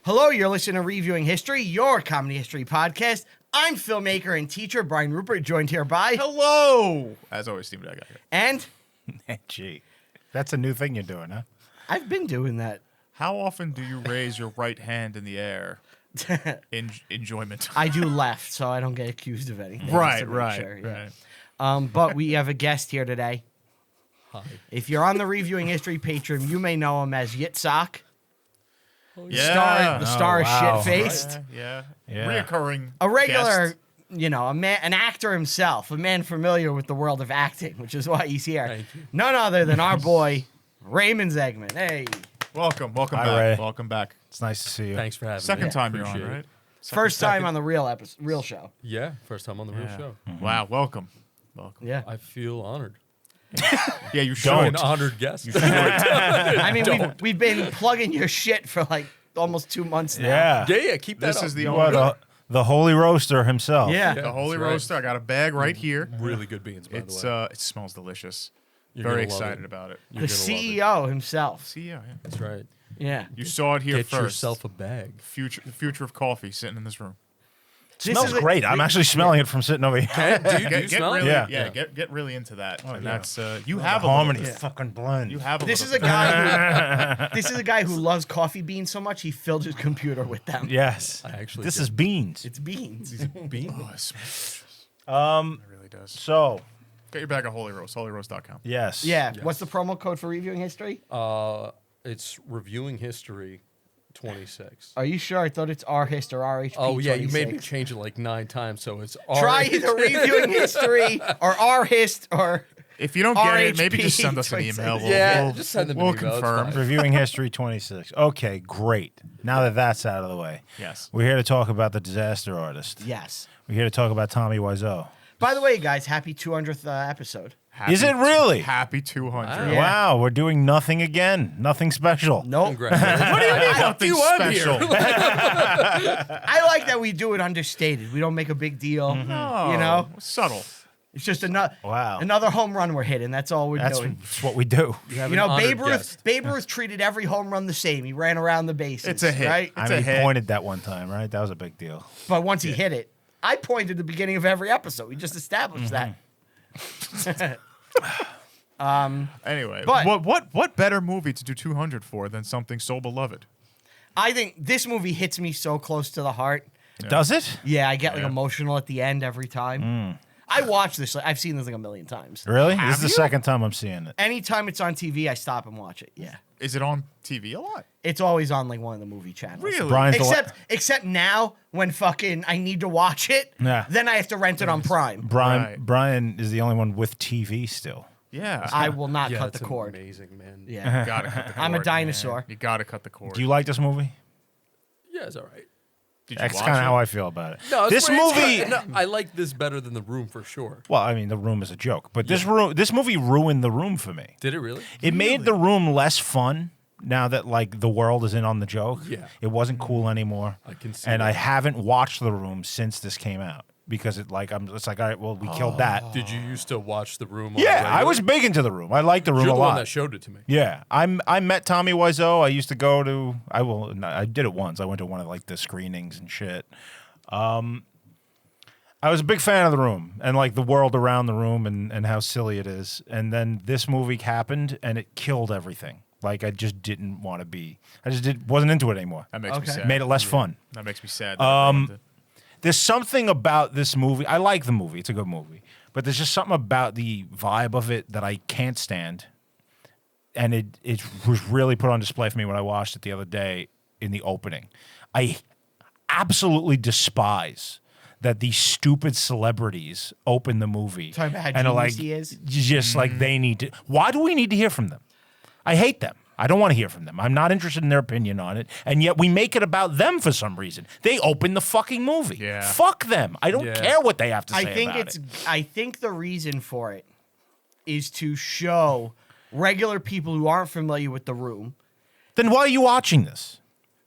Hello, you're listening to Reviewing History, your comedy history podcast. I'm filmmaker and teacher Brian Rupert, joined here by... Hello! As always, Steve Dagger. And... Gee, that's a new thing you're doing, huh? I've been doing that. How often do you raise your right hand in the air in enjoyment? I do left, so I don't get accused of anything. Right, just to make right, sure, yeah. right. But we have a guest here today. Hi. If you're on the Reviewing History Patreon, you may know him as Yitzhak. Yeah. The star of wow. Shit-Faced. Yeah. Yeah. Reoccurring A regular, guest. an actor himself, a man familiar with the world of acting, which is why he's here. Thank you. None other than our boy, Raymond Zeygman. Hey. Welcome Hi, back. Ray. Welcome back. It's nice to see you. Thanks for having me. Second time you're on, Appreciate it. right? First time second. on the real show. Yeah, first time on the real show. Wow, welcome. Welcome. Yeah. I feel honored. Yeah, you should. An honored guest. I mean, we've been plugging your shit for like almost 2 months now. Yeah. Yeah, keep that This up. is the You only are the holy roaster himself. Yeah. the holy that's right. roaster. I got a bag right here. Really good beans, by It's the way. it smells delicious. You're Very gonna love excited it. about it. You're The gonna love CEO himself. CEO, yeah. That's right. Yeah. You saw it here Get first. yourself a bag. The future of coffee sitting in this room. Smells great. I'm actually smelling it from sitting over here. Do you smell really, it? yeah, get really into that. and yeah. that's you have a harmony little bit. fucking blend. You have a This is little a bit. guy. This is a guy who loves coffee beans so much he filled his computer with them. Yes. I actually This did. is beans. It's beans. beans. Oh, it smells delicious. It really does. So, Get your bag of Holy Roast, holyroast.com. yes. Yeah. Yes. What's the promo code for Reviewing History? It's reviewing history 26. Are you sure? I thought it's R Hist or RHP. Oh yeah, you made me 26. change it like 9 times, so it's Try RH. either Reviewing History or R Hist or. If you don't get it, maybe RHP just send us an 26. email. Yeah, just send them an We'll email, it's confirm. fine. Reviewing History 26. Okay, great. Now that that's out of the way. Yes. We're here to talk about the disaster artist. Yes. We're here to talk about Tommy Wiseau. By the way, guys, happy 200th episode. Is it really? Happy 200. Wow. Yeah. Wow, we're doing nothing again. Nothing special. Nope. Congratulations. What do you mean nothing you on special? here? I like that we do it understated. We don't make a big deal. Oh, You know? subtle. It's just Wow. another home run we're hitting. That's all we're That's doing. what we do. have You an know, honored Babe Ruth. guest. Babe Ruth treated every home run the same. He ran around the bases. It's a hit. right? It's I a mean, hit. he pointed that one time, right? That was a big deal. But once he hit it, I pointed at the beginning of every episode. We just established that. Anyway, But- what better movie to do 200 for than something so beloved? I think this movie hits me so close to the heart. Does it? Yeah, I get like Yeah. emotional at the end every time. I watch this. I've seen this like a million times. Really? This is the you? second time I'm seeing it. Anytime it's on TV, I stop and watch it. Yeah. Is it on TV a lot? It's always on like one of the movie channels. Really? Brian's Except now when fucking I need to watch it, Yeah. then I have to rent it on Prime. Right. Brian is the only one with TV still. Yeah. I will not Yeah, cut the it's cord. amazing, man. Yeah. You gotta cut the cord. I'm a man. dinosaur. You gotta cut the cord. Do you like this movie? Yeah, it's all right. Did you That's watch kind of it? how I feel about it. No, This movie. I like this better than The Room for sure. Well, I mean, The Room is a joke, but this movie ruined The Room for me. Did it really? It made The Room less fun now that like the world is in on the joke. Yeah. It wasn't cool anymore. I can see And I that. haven't watched The Room since this came out because it's like all right, well, we killed that. Did you used to watch The Room? On Yeah, regular? I was big into The Room. I liked The Room You're a the one lot. that showed it to me. Yeah, I met Tommy Wiseau. I used to go to. I did it once. I went to one of like the screenings and shit. I was a big fan of The Room and like the world around The Room and how silly it is. And then this movie happened and it killed everything. Like I just didn't want to be. Wasn't into it anymore. That makes me Okay. sad. Made it less fun. That makes me sad. that I ruined it. There's something about this movie. I like the movie. It's a good movie. But there's just something about the vibe of it that I can't stand. And it was really put on display for me when I watched it the other day in the opening. I absolutely despise that these stupid celebrities open the movie Talking about how and are like, genius he is? just like they need to. Why do we need to hear from them? I hate them. I don't want to hear from them. I'm not interested in their opinion on it. And yet we make it about them for some reason. They open the fucking movie. Yeah. Fuck them. I don't Yeah. care what they have to say I think about it's. it. I think the reason for it is to show regular people who aren't familiar with The Room, Then why are you watching this?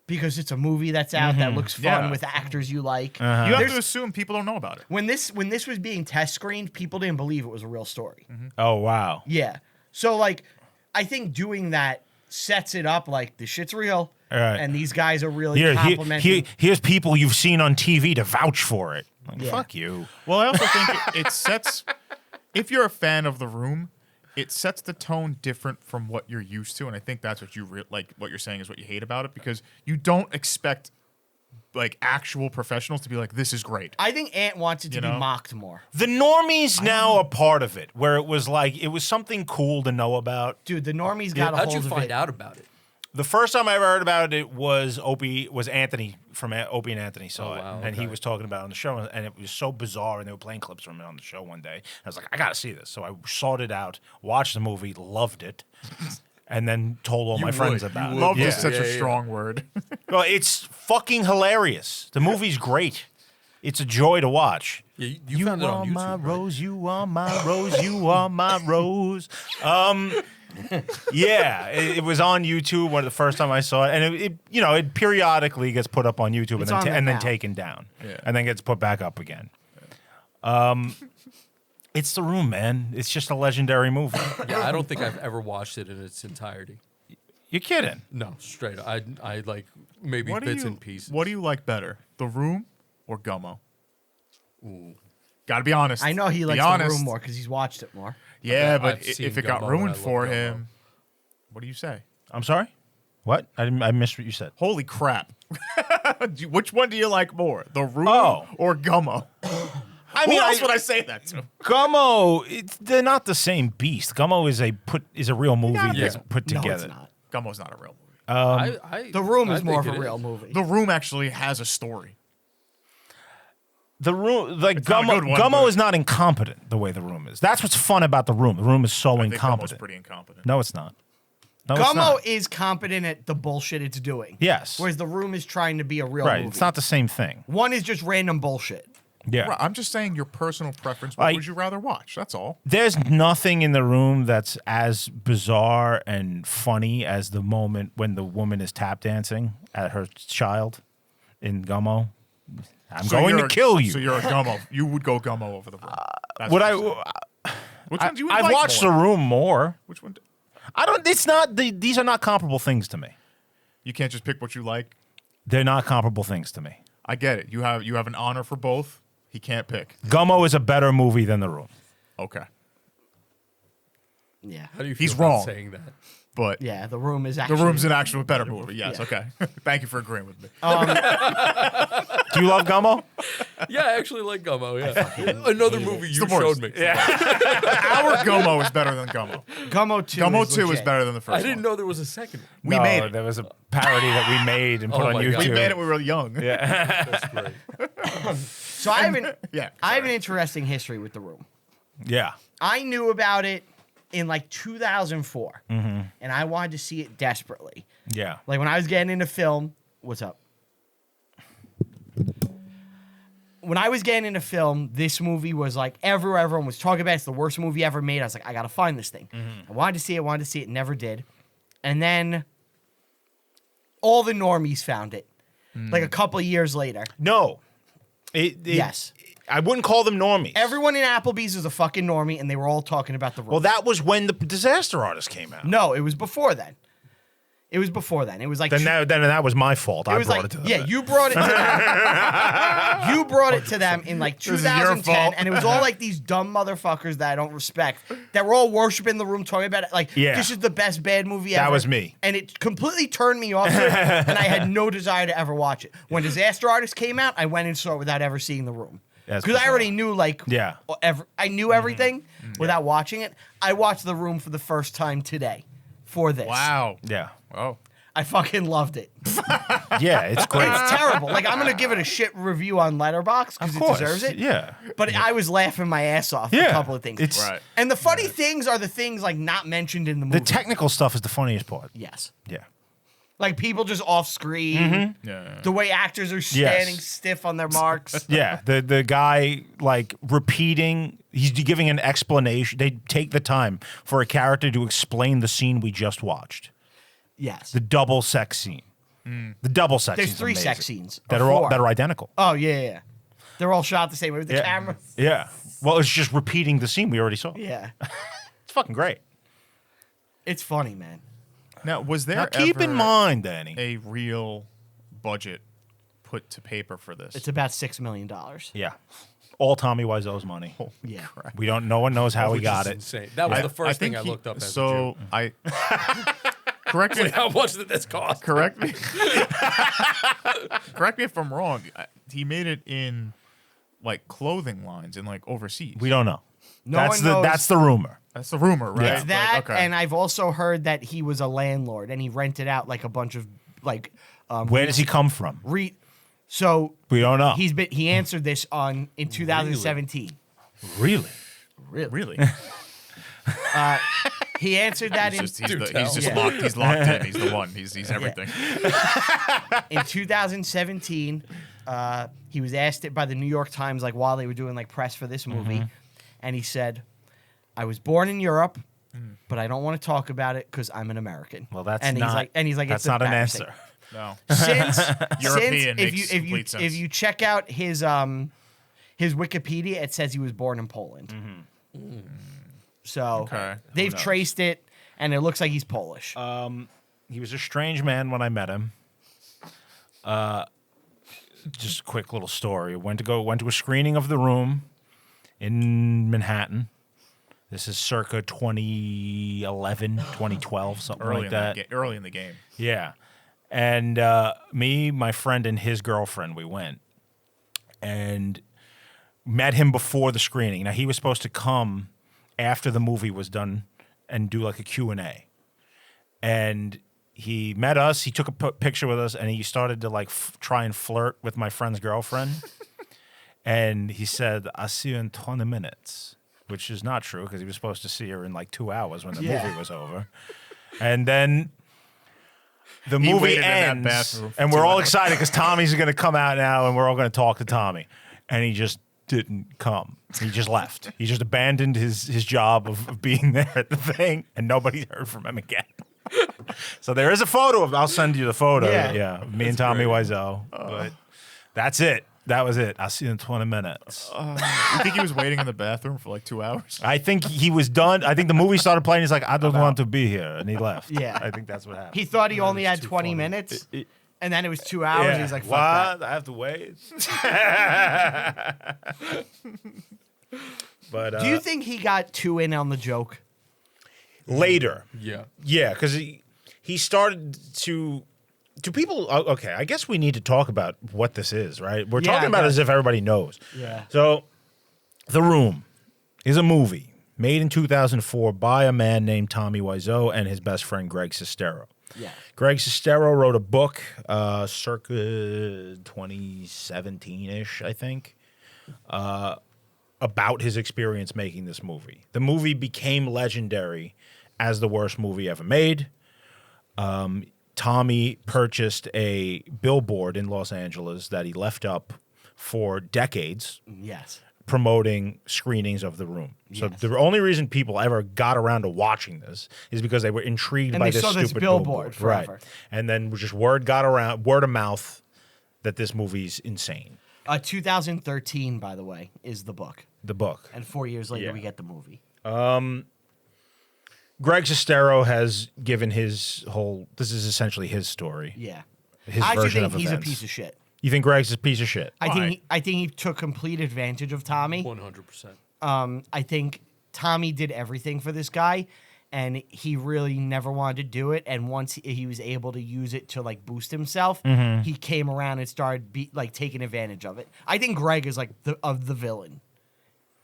because it's a movie that's out that looks fun Yeah. with actors you like. You have There's- to assume people don't know about it. when this was being test screened, people didn't believe it was a real story. Oh, wow. Yeah. So like, I think doing that sets it up like this shit's real. and these guys are really complimenting. Here's people you've seen on TV to vouch for it. Like, fuck you. Well, I also think it sets. If you're a fan of The Room, it sets the tone different from what you're used to, and I think that's what you like. What you're saying is what you hate about it, because you don't expect like actual professionals to be like, "This is great." I think Ant wants it to be mocked more. The normies now are part of it, where it was something cool to know about. Dude, the normies got a How'd hold you of find it. out about it? The first time I ever heard about it was Anthony from Opie and Anthony saw it, and he was talking about it on the show, and it was so bizarre, and they were playing clips from it on the show one day. I was like, I gotta see this, so I sought it out, watched the movie, loved it, and then told all my friends about it. Love is such a strong word. Well, it's fucking hilarious. The movie's great. It's a joy to watch. Yeah, you found it on YouTube, my right? rose, you are my rose, you are my rose. Yeah, it was on YouTube the first time I saw it, and it periodically gets put up on YouTube It's and on there then now. taken down, Yeah. and then gets put back up again. It's The Room, man. It's just a legendary movie. Yeah, I don't think I've ever watched it in its entirety. You're kidding? No, straight up. I like maybe bits and pieces. What do you like better, The Room or Gummo? Gotta be honest. I know he Be likes honest. The Room more because he's watched it more. Yeah, I've but seen if it got Gummo and I ruined love for Gummo. him, what do you say? I'm sorry. What? I missed what you said. Holy crap! Which one do you like more, The Room or Gummo? I Who else would I say that to? Gummo, they're not the same beast. Gummo is a real movie gotta that's be. put No, together. it's not. Gummo's not a real movie. The Room is I more of think a it real is. movie. The Room actually has a story. The Room, not a good one, Gummo but- is not incompetent the way The Room is. That's what's fun about The Room. The Room is so I think Gummo's incompetent. pretty incompetent. No, it's not. No, it's Gummo not. is competent at the bullshit it's doing. Yes. Whereas The Room is trying to be a real Right. movie. It's not the same thing. One is just random bullshit. Yeah. Right, I'm just saying your personal preference. What Like- would you rather watch? That's all. There's nothing in The Room that's as bizarre and funny as the moment when the woman is tap dancing at her child in Gummo. I'm So going you're to kill you. So you're a Gummo. You would go Gummo over The Room. That's Would what I? you're saying. Which one do you I've like watched more? The Room more. Which one? I don't. It's not. These are not comparable things to me. You can't just pick what you like. They're not comparable things to me. I get it. You have an honor for both. He can't pick. Gummo is a better movie than The Room. Okay, Yeah. How do you feel He's about wrong. saying that? but Yeah, The Room is The actually... Room's an actual better movie. Yes. Yeah. Okay. Thank you for agreeing with me. Do you love Gummo? Yeah, I actually like Gummo. Yeah, another movie you the worst. showed me. Our Gummo is better than Gummo. Gummo 2 Gummo is 2 is legit. better than the first I didn't one. know there was a second one. We No, made it. There was a parody that we made and put Oh on my YouTube. God. We made it. We were young. Yeah. That's great. So I have an Yeah. I have an sorry. interesting history with The Room. Yeah. I knew about it in like 2004, Mm-hmm. and I wanted to see it desperately. Yeah. Like when I was getting into film, what's up? When I was getting into film, this movie was like everywhere. Everyone was talking about it. It's the worst movie ever made. I was like, I gotta find this thing. I wanted to see it, never did. And then all the normies found it. Like a couple of years later. No. Yes. I wouldn't call them normies. Everyone in Applebee's is a fucking normie, and they were all talking about The Room. Well, that was when the Disaster Artist came out. No, it was before then. It was before then. It was like Then that was my fault. it I was brought like, it to them. yeah, you brought it to them. You brought it to them in like is your 2010, fault. and it was all like these dumb motherfuckers that I don't respect that were all worshiping The Room, talking about it like Yeah. this is the best bad movie ever. That was me. and it completely turned me off to it, and I had no desire to ever watch it. When Disaster Artist came out, I went and saw it without ever seeing The Room. That's Because I bizarre. already knew, like, Yeah. I knew everything without watching it. I watched The Room for the first time today for this. Wow. Yeah. Oh. I fucking loved it. Yeah, it's great. It's terrible. Like, I'm going to give it a shit review on Letterboxd because Of it course. deserves it. Yeah. But I was laughing my ass off at Yeah. a couple of things. It's Right. And the funny things are the things, like, not mentioned in the the movie. technical stuff is the funniest part. Yes. Yeah. Like, people just off screen. Mm-hmm. Yeah. The way actors are standing stiff on their marks. Yeah, the guy like repeating, he's giving an explanation. They take the time for a character to explain the scene we just watched. Yes. The double sex scene. The double sex There's scene's 3 amazing. sex scenes. that or are all 4. that are identical. Oh, yeah. They're all shot the same way with the Yeah. camera. Yeah. Well, it's just repeating the scene we already saw. Yeah. It's fucking great. It's funny, man. Now, was there Now, keep in ever mind, Danny. a real budget put to paper for this? It's about $6 million. Yeah. All Tommy Wiseau's money. Yeah. We don't. No one knows how he Which got is it. insane. That was the first thing think I looked up as a So Jew. I correct me. Like, how much did this cost? Correct me. Correct me if I'm wrong. He made it in like clothing lines in like overseas. We don't know. No one knows. That's the rumor. That's the rumor, right? It's that, Like, okay. and I've also heard that he was a landlord and he rented out like a bunch of like. Where does he come from? So We don't know. he answered this in 2017. Really? really. He answered that He's just Yeah. locked. He's locked in. He's the one. He's everything. in 2017. He was asked it by the New York Times like while they were doing like press for this movie, and he said, "I was born in Europe, but I don't want to talk about it because I'm an American." Well, that's and not. he's like, that's it's not an embarrassing. answer. No. Since European makes if complete sense. you check out his Wikipedia, it says he was born in Poland. So Okay. they've Who knows? traced it, and it looks like he's Polish. He was a strange man when I met him. Just a quick little story. Went to a screening of The Room in Manhattan. This is circa 2011, 2012, something early like in that. early in the game. Yeah. And me, my friend, and his girlfriend, we went and met him before the screening. Now, he was supposed to come after the movie was done and do like a Q&A. And he met us, he took a picture with us, and he started to like try and flirt with my friend's girlfriend. And he said, "I'll see you in 20 minutes," which is not true because he was supposed to see her in like 2 hours when the movie was over. And then the movie waited in that ends, bathroom for and 2 we're all hours. excited because Tommy's going to come out now, and we're all going to talk to Tommy. And he just didn't come. He just left. He just abandoned his job of being there at the thing, and nobody heard from him again. So there is a photo of. I'll send you the photo. Yeah. Of me and Tommy Wiseau. But that's it. That was it. I'll see you in 20 minutes. You think he was waiting in the bathroom for like 2 hours? I think he was done. I think the movie started playing. He's like, "I don't want to be here," and he left. Yeah. I think that's what happened. He thought he only had too 20 funny. minutes, and then it was 2 hours. Yeah. He's like, "Fuck "What? that." I have to wait." But Do you think he got too in on the joke? later? Yeah. Yeah, because he started to. Do people? Okay, I guess we need to talk about what this is, right? We're Yeah, talking about it I as if everybody knows. Yeah. So, The Room is a movie made in 2004 by a man named Tommy Wiseau and his best friend Greg Sestero. Yeah. Greg Sestero wrote a book circa 2017-ish, I think, about his experience making this movie. The movie became legendary as the worst movie ever made. Tommy purchased a billboard in Los Angeles that he left up for decades Yes. promoting screenings of The Room. So Yes. the only reason people ever got around to watching this is because they were intrigued And by they this saw this stupid billboard forever. Right. And then just word got around, word of mouth, that this movie's insane. 2013, by the way, is the book, The book. and 4 years later Yeah. we get the movie. Greg Sestero has given his whole. This is essentially his story. Yeah. His I actually version think of he's events. a piece of shit. You think Greg's a piece of shit? Why? I think he took complete advantage of Tommy. 100%. I think Tommy did everything for this guy, and he really never wanted to do it. And once he was able to use it to like boost himself, he came around and started taking advantage of it. I think Greg is like the villain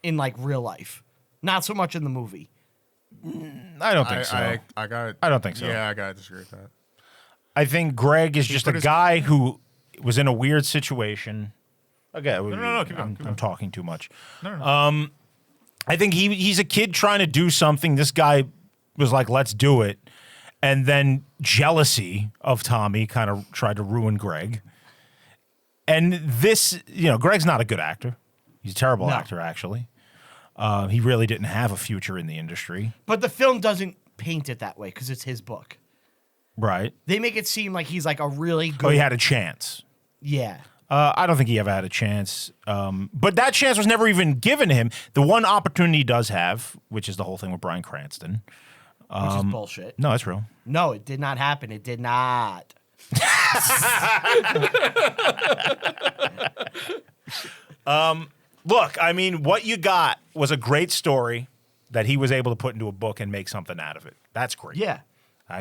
in like real life, not so much in the movie. I don't think so. I got it. I don't think so. Yeah, I got to disagree with that. I think Greg is just put a his- guy who was in a weird situation. Okay, no, keep going, keep I'm going. talking too much. No. I think he's a kid trying to do something. This guy was like, "Let's do it," and then jealousy of Tommy kind of tried to ruin Greg. And this, Greg's not a good actor. He's a terrible No. actor, actually. He really didn't have a future in the industry, But the film doesn't paint it that way because it's his book. right? They make it seem like he's like a really good. Oh, he had a chance. Yeah. I don't think he ever had a chance. But that chance was never even given to him. The one opportunity he does have, which is the whole thing with Bryan Cranston, which is bullshit. No, that's real. No, it did not happen. It did not. Look, I mean, what you got was a great story that he was able to put into a book and make something out of it. That's great. Yeah.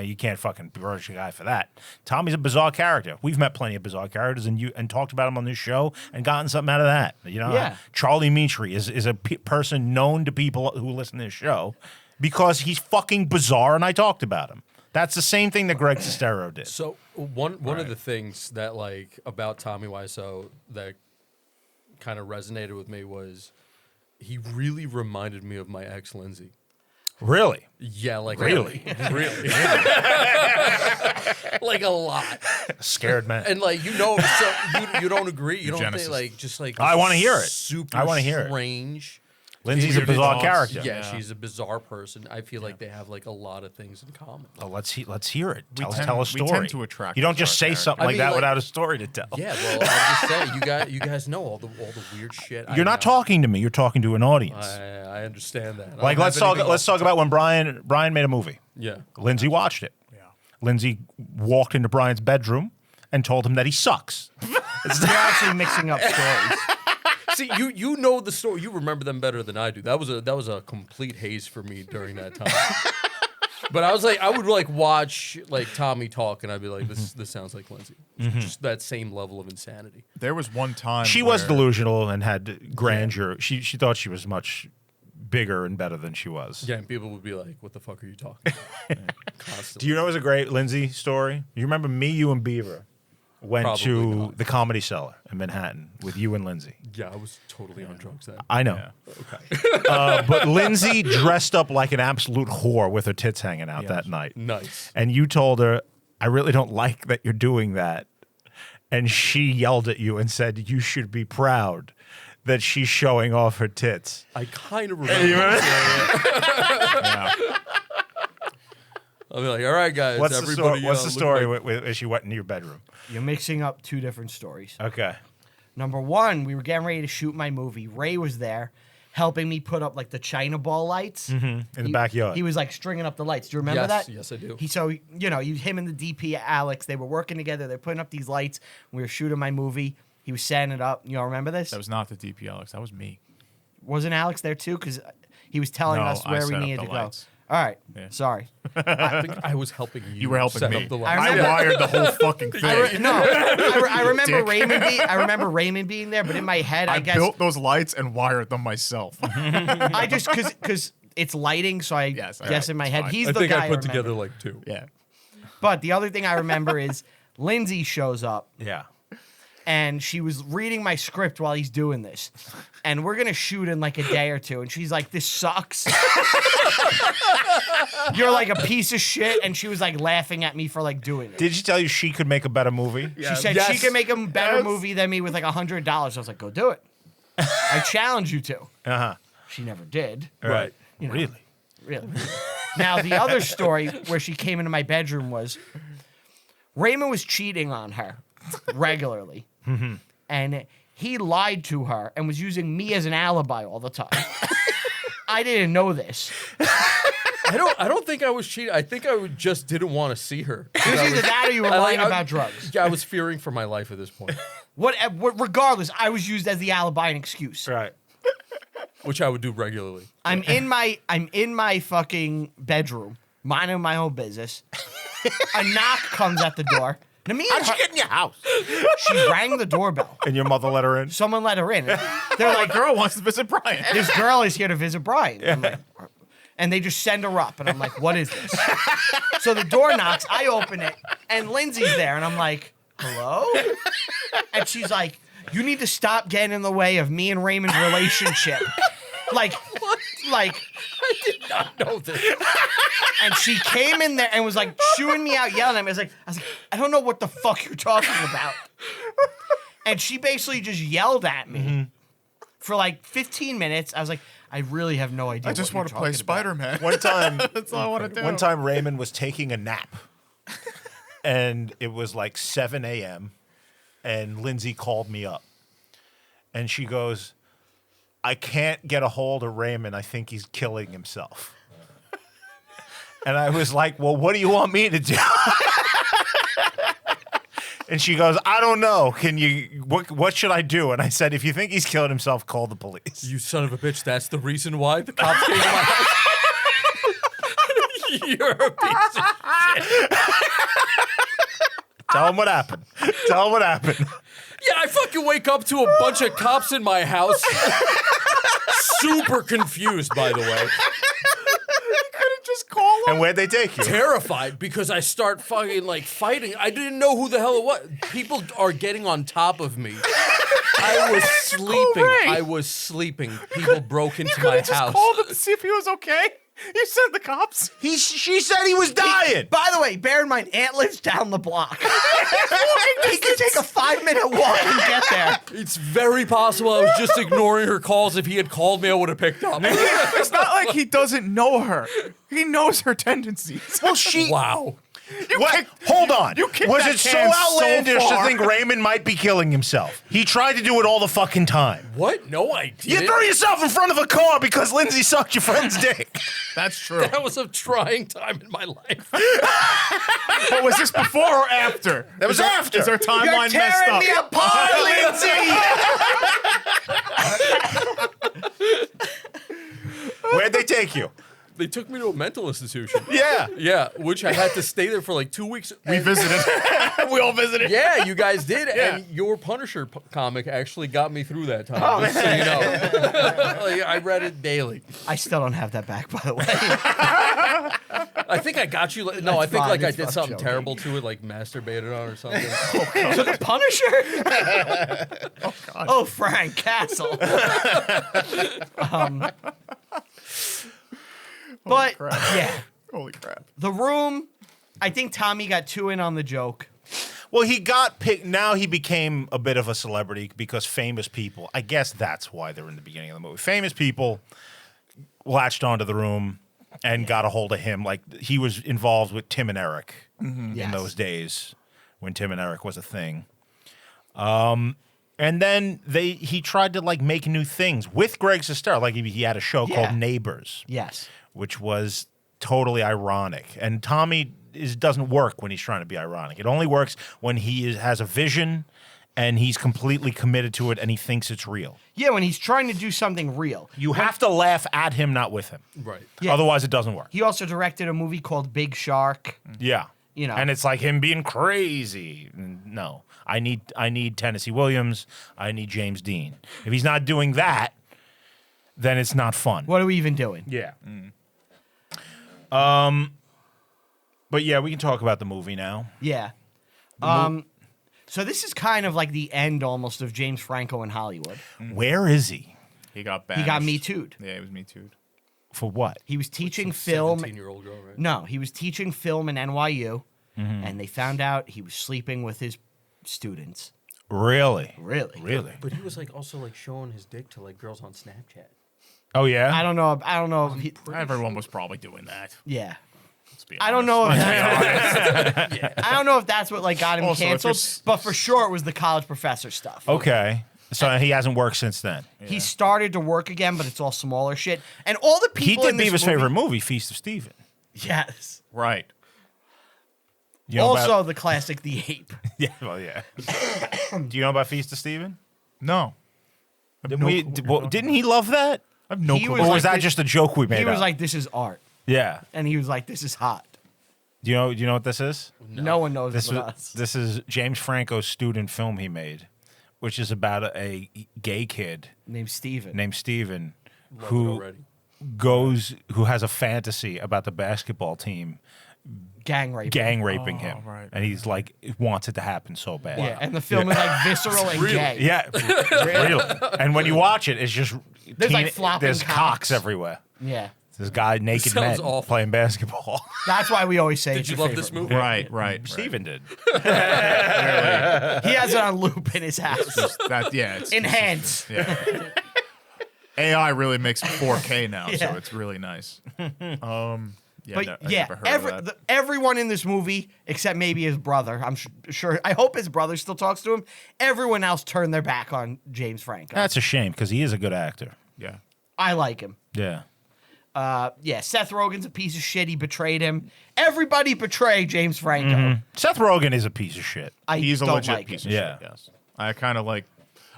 You can't fucking begrudge a guy for that. Tommy's a bizarre character. We've met plenty of bizarre characters and talked about him on this show and gotten something out of that. You know, Yeah. Charlie Mitri is a person known to people who listen to this show because he's fucking bizarre, and I talked about him. That's the same thing that Greg Sestero did. So one of the things that like about Tommy Wiseau that kind of resonated with me was he really reminded me of my ex Lindsay. Really? Yeah, like Really? really, like a lot. Scared man. And like so you don't agree. You don't Genesis. think like just like I wanna hear it. Super I wanna hear it. strange. Lindsay's a Weird bizarre thoughts. character. Yeah, she's a bizarre person. I feel like they have like a lot of things in common. Oh, let's hear it. We Tell a we story. tend to attract You don't just say bizarre something I like mean, that like- without a story to tell. Yeah, well, I'm just saying, you guys know all the weird shit. You're not talking to me. You're talking to an audience. I understand that. I Like don't let's have talk. anything Let's else talk to about when Brian made a movie. Yeah. Lindsay watched it. Yeah. Lindsay walked into Brian's bedroom and told him that he sucks. You're actually mixing up stories. See, you know the story. You remember them better than I do. That was a complete haze for me during that time. But I was like, I would like watch like Tommy talk, and I'd be like, this sounds like Lindsay. Just that same level of insanity. There was one time She was where- delusional and had grandeur. She thought she was much bigger and better than she was. Yeah, and people would be like, "What the fuck are you talking about?" Constantly. Do you know it was a great Lindsay story? You remember me, you, and Beaver went Probably to not. the Comedy Cellar in Manhattan with you and Lindsay. Yeah, I was totally on drugs then. I know. Yeah. Okay. But Lindsay dressed up like an absolute whore with her tits hanging out Yes. that night. Nice. And you told her, I really don't like that you're doing that. And she yelled at you and said, you should be proud that she's showing off her tits. I kind of remember. Yeah. I'll be like, "All right, guys, What's the everybody." story, what's the look story like- as she went into your bedroom? You're mixing up two different stories. Okay. Number one, we were getting ready to shoot my movie. Ray was there helping me put up like the China ball lights In the backyard. He was like stringing up the lights. Do you remember Yes, that? yes, I do. Him and the DP Alex, they were working together. They're putting up these lights. We were shooting my movie. He was setting it up. You all remember this? That was not the DP Alex. That was me. Wasn't Alex there too? Because he was telling No, us I where set we up needed the to lights. go. All right. Yeah. Sorry. I think I was helping you. You were helping set me. up the I lights. remember- I wired the whole fucking thing. I remember Dick. Raymond being there, but in my head, I I guess built those lights and wired them myself. I just because it's lighting, so I Yes, all guess right, in my it's head fine. he's I the think guy. I put remember. together like two. Yeah. But the other thing I remember is Lindsay shows up yeah. and she was reading my script while he's doing this, and we're gonna shoot in like a day or two, and she's like, "This sucks." You're like a piece of shit, and she was like laughing at me for like doing it. Did she tell you she could make a better movie? She said she could make a better movie than me with like $100. I was like, go do it. I challenge you to. Uh-huh. She never did. Right. You know. Really? Really. Now, the other story where she came into my bedroom was Raymond was cheating on her regularly. And he lied to her and was using me as an alibi all the time. I didn't know this. I don't think I was cheating. I think I just didn't want to see her. It was either that or you were lying about drugs. Yeah, I was fearing for my life at this point, Regardless, I was used as the alibi and excuse. Right. which I would do regularly. I'm in my fucking bedroom, minding my own business. A knock comes at the door. Now, How'd you get in your house? She rang the doorbell. And your mother let her in? Someone let her in. They're My like, girl wants to visit Brian. this girl is here to visit Brian. I'm like, and they just send her up. And I'm like, what is this? So the door knocks. I open it. And Lindsay's there. And I'm like, hello? And she's like, you need to stop getting in the way of me and Raymond's relationship. Like, I did not know this. and she came in there and was like chewing me out, yelling at me. I was like, I don't know what the fuck you're talking about. And she basically just yelled at me for like 15 minutes. I was like, I really have no idea. I just want want to play Spider-Man. One time, That's all I want to do. one time Raymond was taking a nap. And it was like 7 a.m. And Lindsay called me up. And she goes, I can't get a hold of Raymond. I think he's killing himself. And I was like, well, what do you want me to do? And she goes, I don't know. What should I do? And I said, if you think he's killed himself, call the police. You son of a bitch, that's the reason why the cops came to my house. You're a piece of shit. Tell him what happened. Tell him what happened. Yeah, I fucking wake up to a bunch of cops in my house. Super confused, by the way. Just call him. And where'd they take you? Terrified because I start fucking like fighting. I didn't know who the hell it was. People are getting on top of me. I was sleeping. Ray. I was sleeping. People broke into You my could have house. just called him to see if he was okay. You sent the cops. She said he was dying. By the way, bear in mind, Aunt lives down the block. He could take a 5-minute walk and get there. It's very possible I was just ignoring her calls. If he had called me, I would have picked up. It's not like he doesn't know her. He knows her tendencies. Well, she. Wow. Hold on. you kicked Was that it so can so outlandish to far. think Raymond might be killing himself? He tried to do it all the fucking time. What? No, I You didn't. threw yourself in front of a car because Lindsay sucked your friend's dick. That's true. That was a trying time in my life. But was this before or after? That was after. Is our You're timeline messed tearing up? me apart, Lindsay. Where'd they take you? They took me to a mental institution. Yeah. Yeah, which I had to stay there for like 2 weeks. We visited. We all visited. Yeah, you guys did. Yeah. And your Punisher comic actually got me through that time. Just so you know. Like, I read it daily. I still don't have that back, by the way. I think I got you. No, I think fine, like I it's did fun something joking. terrible to it, like masturbated on or something. So the Punisher? Oh, Frank Castle. But crap. yeah, Holy crap. The Room. I think Tommy got too in on the joke. Well, he got picked. Now he became a bit of a celebrity because famous people. I guess that's why they're in the beginning of the movie. Famous people latched onto The Room and got a hold of him. Like he was involved with Tim and Eric in Yes. those days when Tim and Eric was a thing. And then he tried to like make new things with Greg Sestero. Like he had a show Yeah. called Neighbors, Yes. which was totally ironic. And Tommy doesn't work when he's trying to be ironic. It only works when he has a vision and he's completely committed to it and he thinks it's real. Yeah, when he's trying to do something real. You have to laugh at him, not with him. Right. Yeah. Otherwise, it doesn't work. He also directed a movie called Big Shark. Yeah. You know. And it's like him being crazy. No. I need Tennessee Williams. I need James Dean. If he's not doing that, then it's not fun. What are we even doing? Yeah. But yeah, we can talk about the movie now. Yeah. So this is kind of like the end almost of James Franco in Hollywood. Where is he? He got He banished. got Me Too'd. Yeah, he was Me Too'd. For what? He was teaching film. 17-year-old girl, right? No, he was teaching film in NYU, and they found out he was sleeping with his students. Really? Really? Really? But he was like also like showing his dick to like girls on Snapchat. Oh, yeah? I don't know. I don't know. If he, Everyone was probably doing that. yeah. Let's be I don't honest. know. If I don't know if that's what like got him Also, if you're canceled, but for sure it was the college professor stuff. Okay. So he hasn't worked since then. He started to work again, but it's all smaller shit. And all the He people did in this Beavis' movie, favorite movie, Feast of Stephen. Yes. Right. You know Also, about- the classic The Ape. yeah, well, yeah. Do you know about Feast of Stephen? No. Didn't he love that? I have no He clue. was Or was like that this- just a joke we made He was up? like, "This is art," yeah. and he was like, "This is hot." Do you know what this is? No one knows This but was, us. this is James Franco's student film he made, which is about a gay kid Named Steven. named Steven Love it who already. who has a fantasy about the basketball team Gang rape. gang raping him, right. and he's like wants it to happen so bad. Yeah, and the film is like visceral and gay. Yeah, real. And when you watch it, it's just There's, like, flopping there's cocks. cocks everywhere. Yeah. This guy naked Sounds men awful. playing basketball. That's why we always say Did it's you your love this favorite movie? Right. Steven did. movie. He has it on loop in his house. That, yeah. It's, Enhance. yeah. AI really makes 4K now, Yeah. so it's really nice. Yeah, But no, I yeah, never heard of that. everyone in this movie, except maybe his brother, I'm sure, I hope his brother still talks to him. Everyone else turned their back on James Franco. That's a shame because he is a good actor. Yeah. I like him. Yeah. Yeah, Seth Rogen's a piece of shit. He betrayed him. Everybody betrayed James Franco. Seth Rogen is a piece of shit. He's a don't legit like piece it. of Yeah. shit. Yes. I kind of like.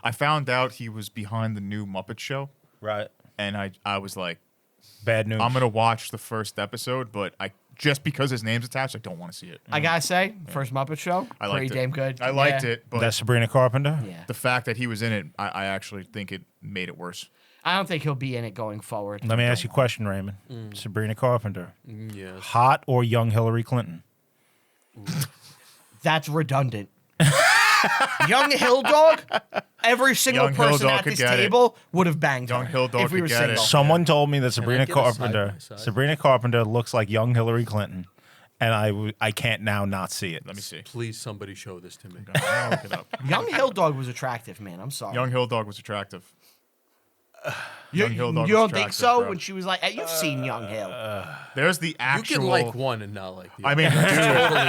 I found out he was behind the new Muppet Show, Right. and I was like, Bad news. I'm gonna watch the first episode, but I just because his name's attached, I don't want to see it. I gotta say, first Muppet Show, I liked pretty it. damn good. I liked Yeah. it, but That's Sabrina Carpenter? Yeah. the fact that he was in it, I actually think it made it worse. I don't think he'll be in it going forward. Let me ask you a question, Raymond. Sabrina Carpenter. Yes. Hot or young Hillary Clinton? That's redundant. Young Hill Dog, every single Young Hill person Dog at could this get it. table would have banged Young her Hill Dog if we could were get it. single. Someone told me that I get a side by side? Sabrina Carpenter looks like young Hillary Clinton, and I can't now not see it. Let me see. Please, somebody show this to me. I'll look it up. Young Hill Dog was attractive, man. I'm sorry. Young Hill Dog was attractive. you, Young Hill Dog you was don't think attractive, so? bro. When she was like, hey, you've seen Young Hill. There's the You actual. can like one and not like the other. I mean,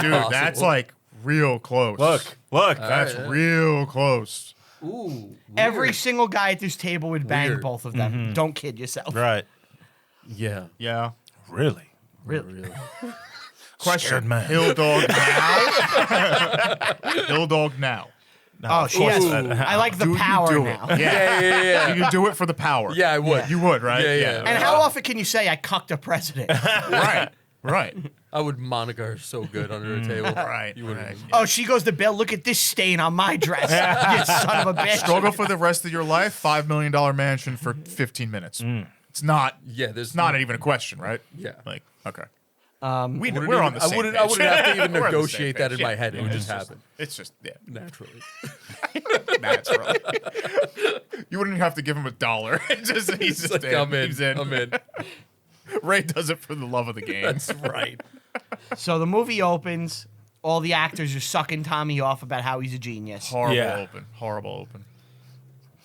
dude, possible. that's like real close. Look. That's Alright. real close. Ooh, Every weird. single guy at this table would bang Weird. both of them. Don't kid yourself. Right. Yeah. Yeah. Really? Really. Question: Scared man. Hill Dog now. Hill Dog now. Oh, yes. Ooh. I like the Do you power do now. it? Yeah, yeah, yeah. You do it for the power. Yeah, I would. You would, right? Yeah, yeah. And how often can you say I cucked a president? Right. Right. I would Monica her so good under a table. Right. You wouldn't. right. Oh, she goes to Bill. Look at this stain on my dress. You son of a bitch. Struggle for the rest of your life. $5 million mansion for 15 minutes. It's not. Yeah, there's It's not even a question, right? Yeah. Like, okay. Um, We're Wouldn't on even- the same I wouldn't page. have to even We're on the same negotiate that page. in my head. It would just it's happen It's just, yeah, naturally. natural. You wouldn't have to give him $1. It's just, he's It's just like, in. I'm in. He's in. I'm in. Ray does it for the love of the game. That's right. So the movie opens. All the actors are sucking Tommy off about how he's a genius. Horrible Yeah. open. Horrible open.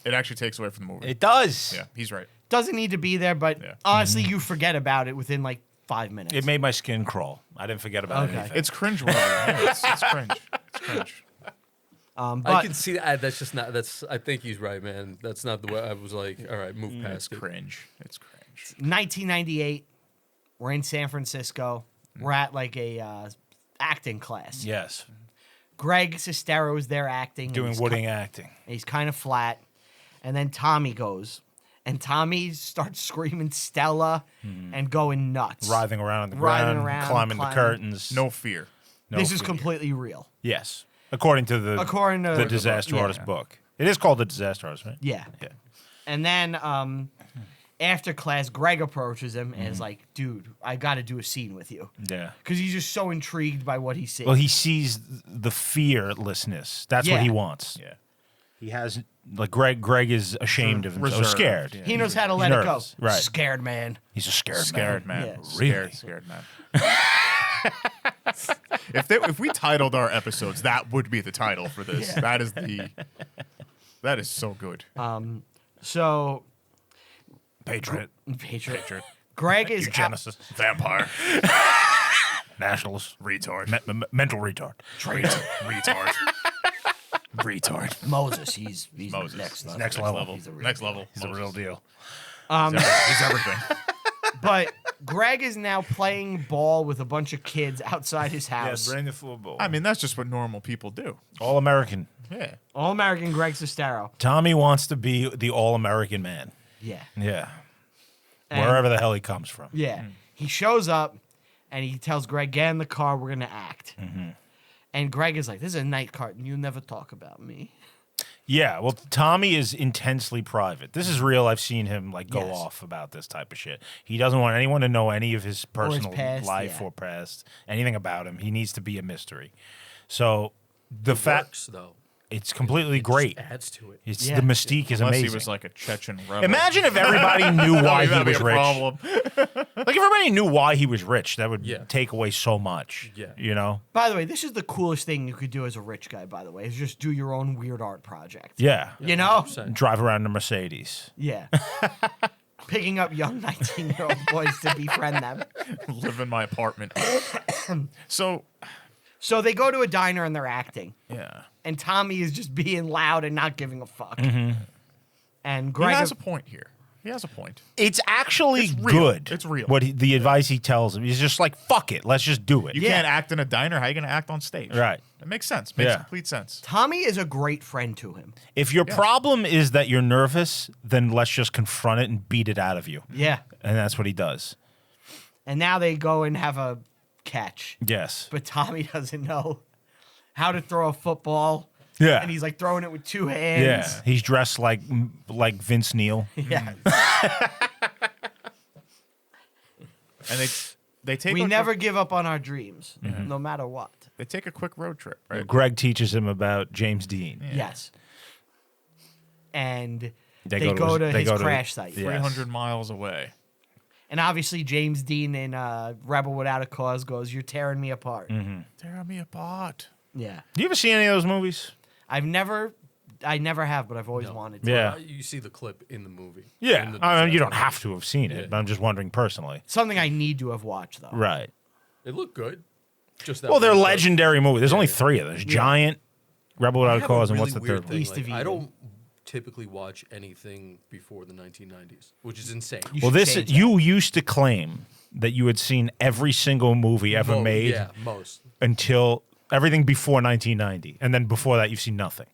It actually takes away from the movie. It does. Yeah, he's right. Doesn't need to be there, but Yeah. honestly, you forget about it within like 5 minutes. It made my skin crawl. I didn't forget about Okay. anything. It's cringe-worthy. Yeah, it's cringe. It's cringe. I but can see that. That's just not. That's. I think he's right, man. That's not the way. I was like, all right, move It's past it. cringe. It's cringe. 1998, we're in San Francisco. We're at like a acting class. Yes. Greg Sestero is there acting. and Doing he's wooding acting. He's kind of flat. And then Tommy goes. And Tommy starts screaming Stella and going nuts. Writhing around on the Writhing ground, around, climbing the climbing. curtains. No fear. No This is fear. completely real. Yes. According to the The Disaster yeah. Artist book. It is called the Disaster Artist, right? Yeah. Yeah. And then after class, Greg approaches him and is like, dude, I got to do a scene with you. Yeah. Because he's just so intrigued by what he sees. Well, he sees the fearlessness. That's Yeah. what he wants. Yeah. He has like Greg is ashamed of himself, or Reserved, scared. yeah. he knows how to let nervous, it go. right. Scared man. He's a scared, Scared man. Yeah. Really? Scared man. If we titled our episodes, that would be the title for this. Yeah. That is so good. So, Patriot, Patriot. Greg is eugenicist, Vampire. nationalist, Retard. mental retard, Retard. retard. Moses. He's Moses. next level. Next level. Next level. He's the real deal. He's everything. But Greg is now playing ball with a bunch of kids outside his house. the football. I mean, that's just what normal people do. All American. Yeah. All American Greg Sestero. Tommy wants to be the all American man. Yeah. Yeah. And- Wherever the hell he comes from. Yeah. He shows up and he tells Greg, get in the car, we're going to act. And Greg is like, this is a night carton. You never talk about me. Yeah, well, Tommy is intensely private. This is real. I've seen him like go Yes. off about this type of shit. He doesn't want anyone to know any of his personal past, life yeah. or past, anything about him. He needs to be a mystery. So the fact Works, though. it's completely great. Just adds to it. It's Yeah. the mystique is Unless amazing. he was like a Chechen rebel. Imagine if everybody knew why he That'd be was a rich. problem. Like if everybody knew why he was rich, that would Yeah. take away so much. Yeah. You know? By the way, this is the coolest thing you could do as a rich guy, by the way, is just do your own weird art project. Yeah. You know? 100%. Drive around in a Mercedes. Yeah. Picking up young 19-year-old boys to befriend them. Live in my apartment. So, So they go to a diner and they're acting. yeah. And Tommy is just being loud and not giving a fuck. And He Greg has a point here. He has a point. It's actually It's real. good. It's real. The advice he tells him. He's just like, fuck it, let's just do it. You can't act in a diner. How are you going to act on stage? Right. It makes sense. Makes Yeah. complete sense. Tommy is a great friend to him. If your problem is that you're nervous, then let's just confront it and beat it out of you. Yeah. And that's what he does. And now they go and have a catch. Yes. But Tommy doesn't know how to throw a football. Yeah. And he's like throwing it with two Yeah. hands. He's dressed like Vince Neil. Yeah. And they take We a, never give up on our dreams, no matter what. they take a quick road trip, right? Greg teaches him about James Dean. Yes. And They they go to they his go to- crash site. yeah. 300 miles away. And obviously James Dean in Rebel Without a Cause goes, "You're tearing me apart." Tear me apart. Yeah. Do you ever see any of those movies? I never have, but I've always wanted to. Yeah. You see the clip in the movie. Yeah. In the I mean, you don't disaster. have to have seen it, Yeah. but I'm just wondering personally. Something I need to have watched though. Right. It looked good. Just that Well, they're one clip. legendary movies. There's only three of them. There's Giant, Rebel I Without a have Cause, and really what's the weird third one? thing, East of like, I Eden. don't typically watch anything before the 1990s, which is insane. You Well, should this change you used to claim that you had seen every single movie ever made Yeah, most. until everything before 1990, and then before that, you've seen nothing.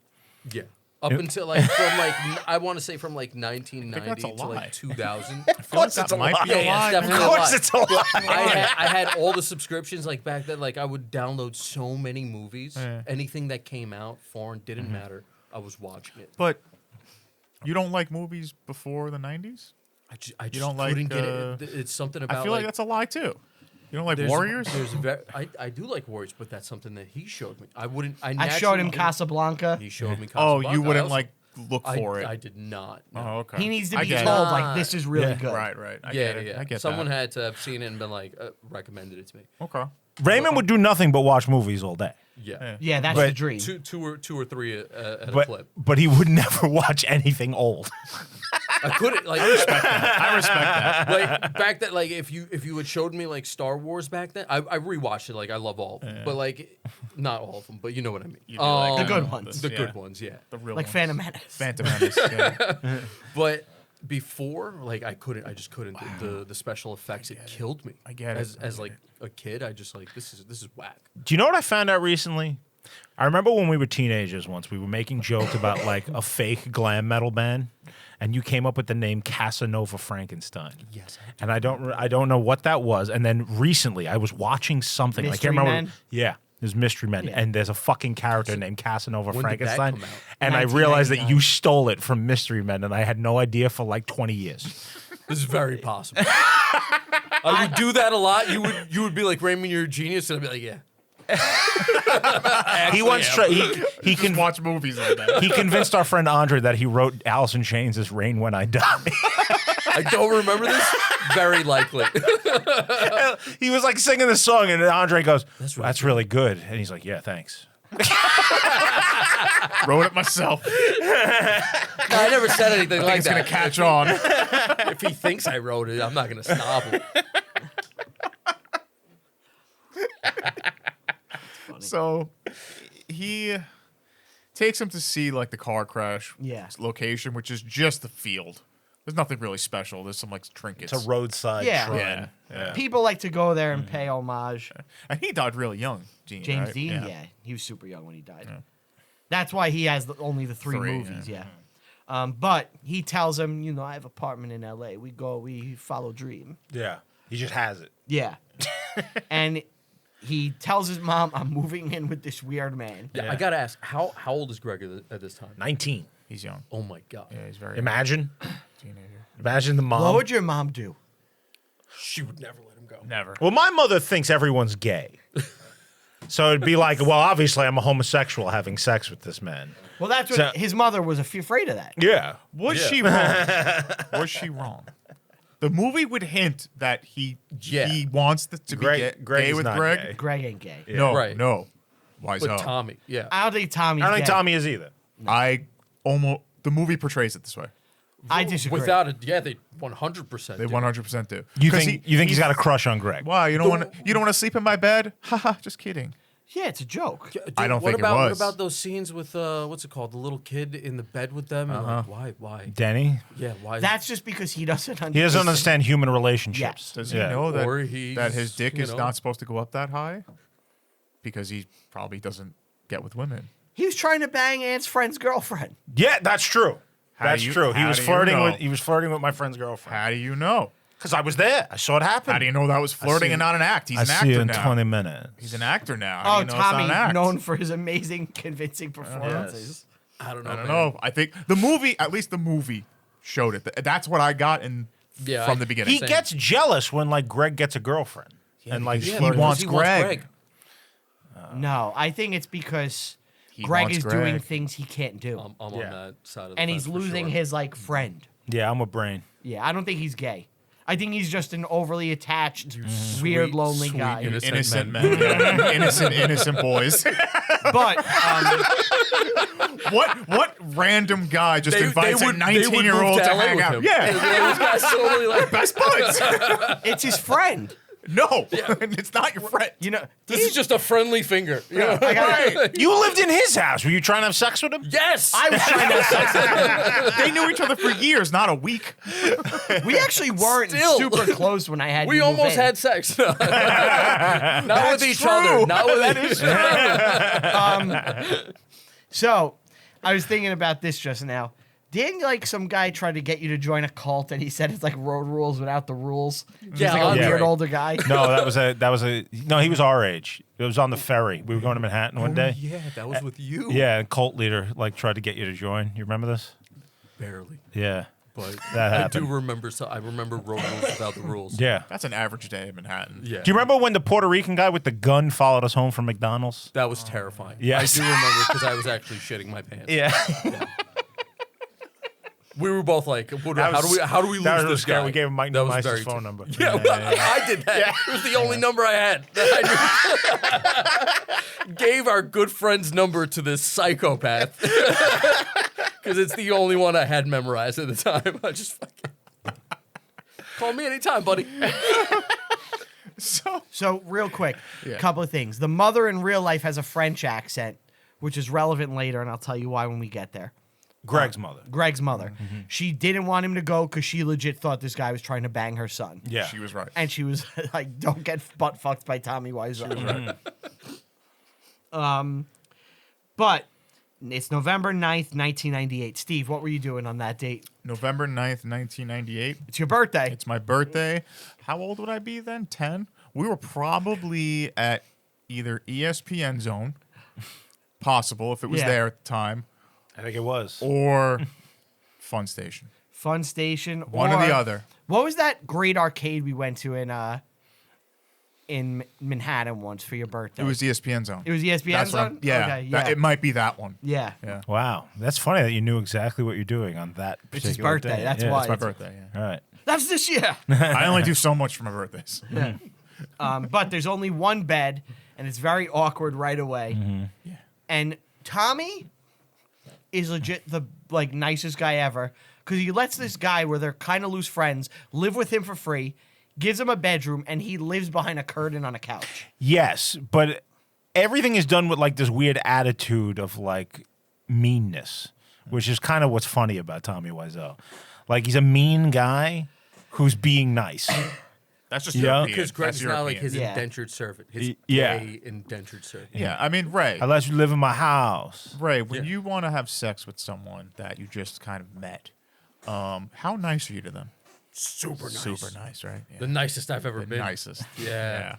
Yeah. Up until like from like I want to say from like 1990 that's a to lie. like 2000. Of course, that might be a Yeah, lie. it's definitely Of course a lie. it's a lie. I had all the subscriptions like back then. Like I would download so many movies. Yeah. Anything that came out foreign didn't matter. I was watching it. But you don't like movies before the 90s? I just don't like, couldn't get it. It's something about. I feel like that's a lie, too. You don't like there's- Warriors? I do like Warriors, but that's something that he showed me. I wouldn't. I showed naturally him didn't- Casablanca. He showed me. Oh, Casablanca. you I wouldn't also- like look for it. I did not. No. Oh, okay. He needs to I be get it. told like this is really good. Right. I Yeah, get it. yeah. I get Someone that. had to have seen it and been like, recommended it to me. Okay. Raymond would do nothing but watch movies all day, Yeah. Yeah, that's But- the dream. Two or three at a but clip. but he would never watch anything old. I couldn't like. I respect that. Like back then, like if you had showed me like Star Wars back then, I rewatched it. Like I love all of them, but like not all of them. But you know what I mean. You do like The them. good ones. The Yeah. good ones, yeah. The real Like ones. Phantom Menace. Phantom Menace. Yeah. But before, like I just couldn't. The special effects it killed me. I get it. As like a kid, I just like this is whack. Do you know what I found out recently? I remember when we were teenagers once, we were making jokes about like a fake glam metal band, and you came up with the name Casanova Frankenstein. Yes. And I don't know what that was. And then recently, I was watching something. I Mystery can't remember. Men? Yeah, there's Mystery Men, Yeah. and there's a fucking character named Casanova When did that Frankenstein. come out? And I realized that 1999. you stole it from Mystery Men, and I had no idea for like 20 years. This is very possible. I would do that a lot. You would be like, Raymond, you're a genius, and I'd be like, yeah. He once tried. He Just watch movies like that. he convinced our friend Andre that he wrote Allison Chains' "Rain When I Die." I don't remember this. Very likely. He was like singing the song, and Andre goes, That's "That's really really good." And he's like, "Yeah, thanks." Wrote it myself. No, I never said anything like It's that. gonna catch on. If he thinks I wrote it, I'm not gonna stop him. So he takes him to see like the car crash location, which is just the field. There's nothing really special. There's some like trinkets. It's a roadside Yeah. shrine. Yeah. People like to go there and pay homage. And he died really young, Gene. James right? Dean, yeah. He was super young when he died. That's why he has only the three movies, yeah. But he tells him, you know, I have an apartment in L.A. We follow Dream. Yeah. He just has it. Yeah. And he tells his mom, I'm moving in with this weird man. Yeah, Yeah. I gotta ask, how old is Greg at this time? 19. He's young. Oh my god. Yeah, he's very Imagine. teenager. Imagine the mom. What would your mom do? She would never let him go. Never. Well, my mother thinks everyone's gay. So it'd be like, well, obviously I'm a homosexual having sex with this man. Well, that's what So- his mother was afraid of that. Yeah. Was she wrong? Was she wrong? The movie would hint that he wants to be Greg gay is with not Greg. gay. Greg ain't gay. No, Right. no. Why But so? Tommy, yeah. I don't think Tommy's I don't think gay. Tommy is either. The movie portrays it this way. I disagree. Without it, yeah, they 100%. They do. 100% do. You 'Cause think he's got a crush on Greg? Why you don't want to sleep in my bed? Haha, just kidding. Yeah, it's a joke. Dude, I don't what think it about, What was. about those scenes with what's it called? The little kid in the bed with them. And like, why? Denny. Yeah, why? That's just because he doesn't understand. He doesn't understand human relationships. Does he Yeah. know that, Or he's, that his dick you is know- not supposed to go up that high? Because he probably doesn't get with women. He was trying to bang Aunt's friend's girlfriend. Yeah, that's true. That's do you- true. He how was do you flirting know? with my friend's girlfriend. How do you know? Because I was there. I saw it happen. How do you know that was flirting see- and not an act? He's I an see actor you in now. 20 minutes. He's an actor now. How Oh, do you know it's not Tommy, an act? known for his amazing, convincing performances. I don't know. I don't man. know. I think the movie, at least the movie, showed it. That's what I got Yeah, from the beginning. He gets jealous when like Greg gets a girlfriend. and like because Yeah, he because wants Greg. No, I think it's because He Greg wants is doing Greg. things he can't do. I'm on Yeah. that side of the And fence he's for losing sure. his like friend. Yeah, I'm a brain. Yeah, I don't think he's gay. I think he's just an overly attached, weird, lonely sweet, guy. Innocent men. Yeah. innocent boys. But What random guy just They invites would- a they would 19-year-old move to to LA hang with out? him. Yeah. Those guys totally like Best buds. it's his friend. No, it's not your friend. You know, this is just a friendly finger. You know? I got You lived in his house. Were you trying to have sex with him? Yes, I was trying to have sex with him. They knew each other for years, not a week. We actually weren't Still. super close when I had we you move almost in. had sex. Not with each other. Not with So, I was thinking about this just now. Didn't like some guy try to get you to join a cult and he said it's like road rules without the rules? He's Yeah, like a Andre. weird older guy. No, no, he was our age. It was on the ferry. We were going to Manhattan one day. Yeah, that was with you. Yeah, and cult leader like tried to get you to join. You remember this? Barely. Yeah. But That I happened. do remember. I remember road rules without the rules. Yeah. That's an average day in Manhattan. Yeah. Do you remember when the Puerto Rican guy with the gun followed us home from McDonald's? That was terrifying. Yes. I do remember because I was actually shitting my pants. Yeah. We were both like, what, That how was- do we lose that was this scary. guy? We gave him Mike That was Neumeister's very phone t- number. Yeah, I did that. It was the only number I had. That I knew. Gave our good friend's number to this psychopath because it's the only one I had memorized at the time. I just fucking call me anytime, buddy. So, real quick, Yeah. couple of things. The mother in real life has a French accent, which is relevant later, and I'll tell you why when we get there. Greg's mother. Greg's mother. She didn't want him to go because she legit thought this guy was trying to bang her son. Yeah. She was right. And she was like, don't get butt fucked by Tommy Wiseau. But it's November 9th, 1998. Steve, what were you doing on that date? November 9th, 1998. It's your birthday. It's my birthday. How old would I be then? 10? We were probably at either ESPN Zone, possible if it was Yeah. there at the time, I think it was. or Fun Station. Fun Station. One or the other. What was that great arcade we went to in Manhattan once for your birthday? It was ESPN Zone. It was ESPN That's what I'm- Zone? yeah, Okay, yeah. it might be that one. Yeah. Yeah. Wow. That's funny that you knew exactly what you're doing on that It's his particular birthday, day. that's Yeah. why. It's my birthday. Yeah. All right. That's this year. I only do so much for my birthdays. But there's only one bed, and it's very awkward right away. Yeah. And Tommy is legit the like nicest guy ever because he lets this guy where they're kind of loose friends live with him for free, gives him a bedroom, and he lives behind a curtain on a couch. Yes, but everything is done with like this weird attitude of like meanness, which is kind of what's funny about Tommy Wiseau. Like he's a mean guy who's being nice. That's just Yeah. European. Because Greg's That's now like his Yeah. indentured servant. His Yeah. gay indentured servant. Yeah, I mean, Ray. I let you live in my house. Ray, when Yeah. you want to have sex with someone that you just kind of met, how nice are you to them? Super nice. Super nice, right? Yeah. The nicest I've ever The been. nicest. Yeah.